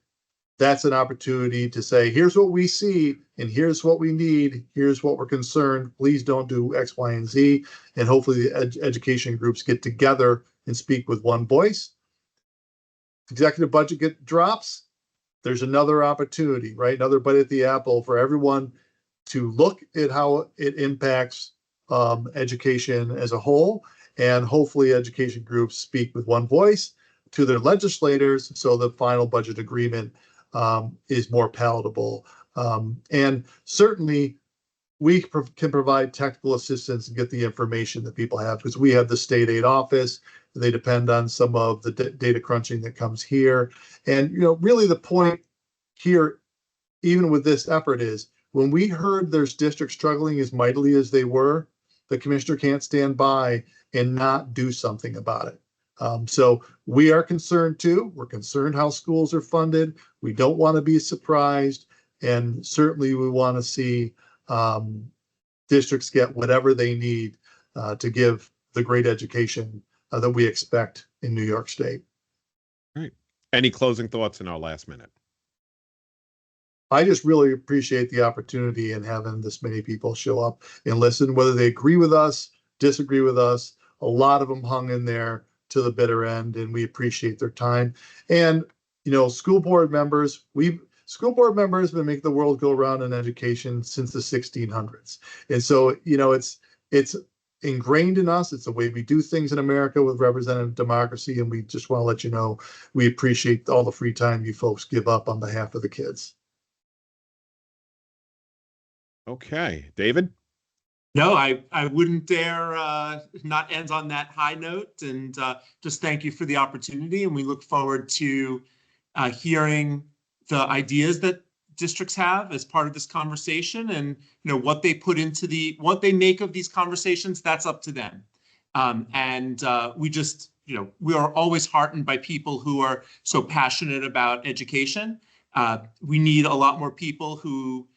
That's an opportunity to say, here's what we see and here's what we need. Here's what we're concerned. Please don't do X, Y, and Z. And hopefully the education groups get together and speak with one voice. Executive budget drops. There's another opportunity, right? Another bite at the apple for everyone to look at how it impacts education as a whole. And hopefully education groups speak with one voice to their legislators so the final budget agreement is more palatable. And certainly we can provide technical assistance and get the information that people have, because we have the state aid office. They depend on some of the data crunching that comes here. And, really the point here, even with this effort, is when we heard there's districts struggling as mightily as they were, the commissioner can't stand by and not do something about it. So we are concerned too. We're concerned how schools are funded. We don't want to be surprised. And certainly we want to see districts get whatever they need to give the great education that we expect in New York State. All right. Any closing thoughts in our last minute? I just really appreciate the opportunity and having this many people show up and listen, whether they agree with us, disagree with us. A lot of them hung in there to the bitter end, and we appreciate their time. And school board members have been making the world go around in education since the 1600s, and so it's ingrained in us. It's the way we do things in America with representative democracy, and we just want to let you know we appreciate all the free time you folks give up on behalf of the kids. Okay, David. No, I wouldn't dare not end on that high note, and just thank you for the opportunity. And we look forward to hearing the ideas that districts have as part of this conversation, and what they put into what they make of these conversations. That's up to them. And we just we are always heartened by people who are so passionate about education. We need a lot more people who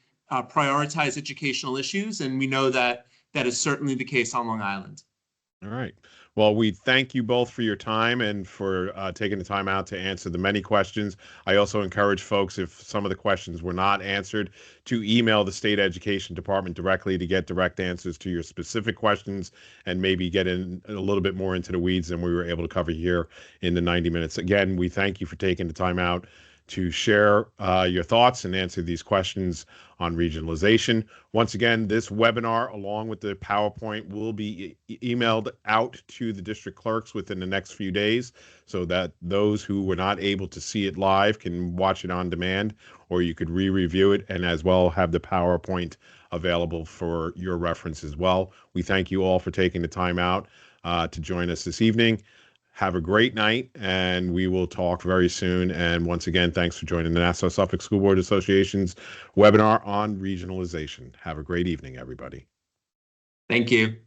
prioritize educational issues, and we know that that is certainly the case on Long Island. All right. Well, we thank you both for your time and for taking the time out to answer the many questions. I also encourage folks, if some of the questions were not answered, to email the State Education Department directly to get direct answers to your specific questions and maybe get in a little bit more into the weeds than we were able to cover here in the 90 minutes. Again, we thank you for taking the time out to share your thoughts and answer these questions on regionalization. Once again, this webinar, along with the PowerPoint, will be emailed out to the district clerks within the next few days so that those who were not able to see it live can watch it on demand, or you could re-review it and as well have the PowerPoint available for your reference as well. We thank you all for taking the time out to join us this evening. Have a great night, and we will talk very soon. And once again, thanks for joining the Nassau-Suffolk School Board Association's webinar on regionalization. Have a great evening, everybody. Thank you.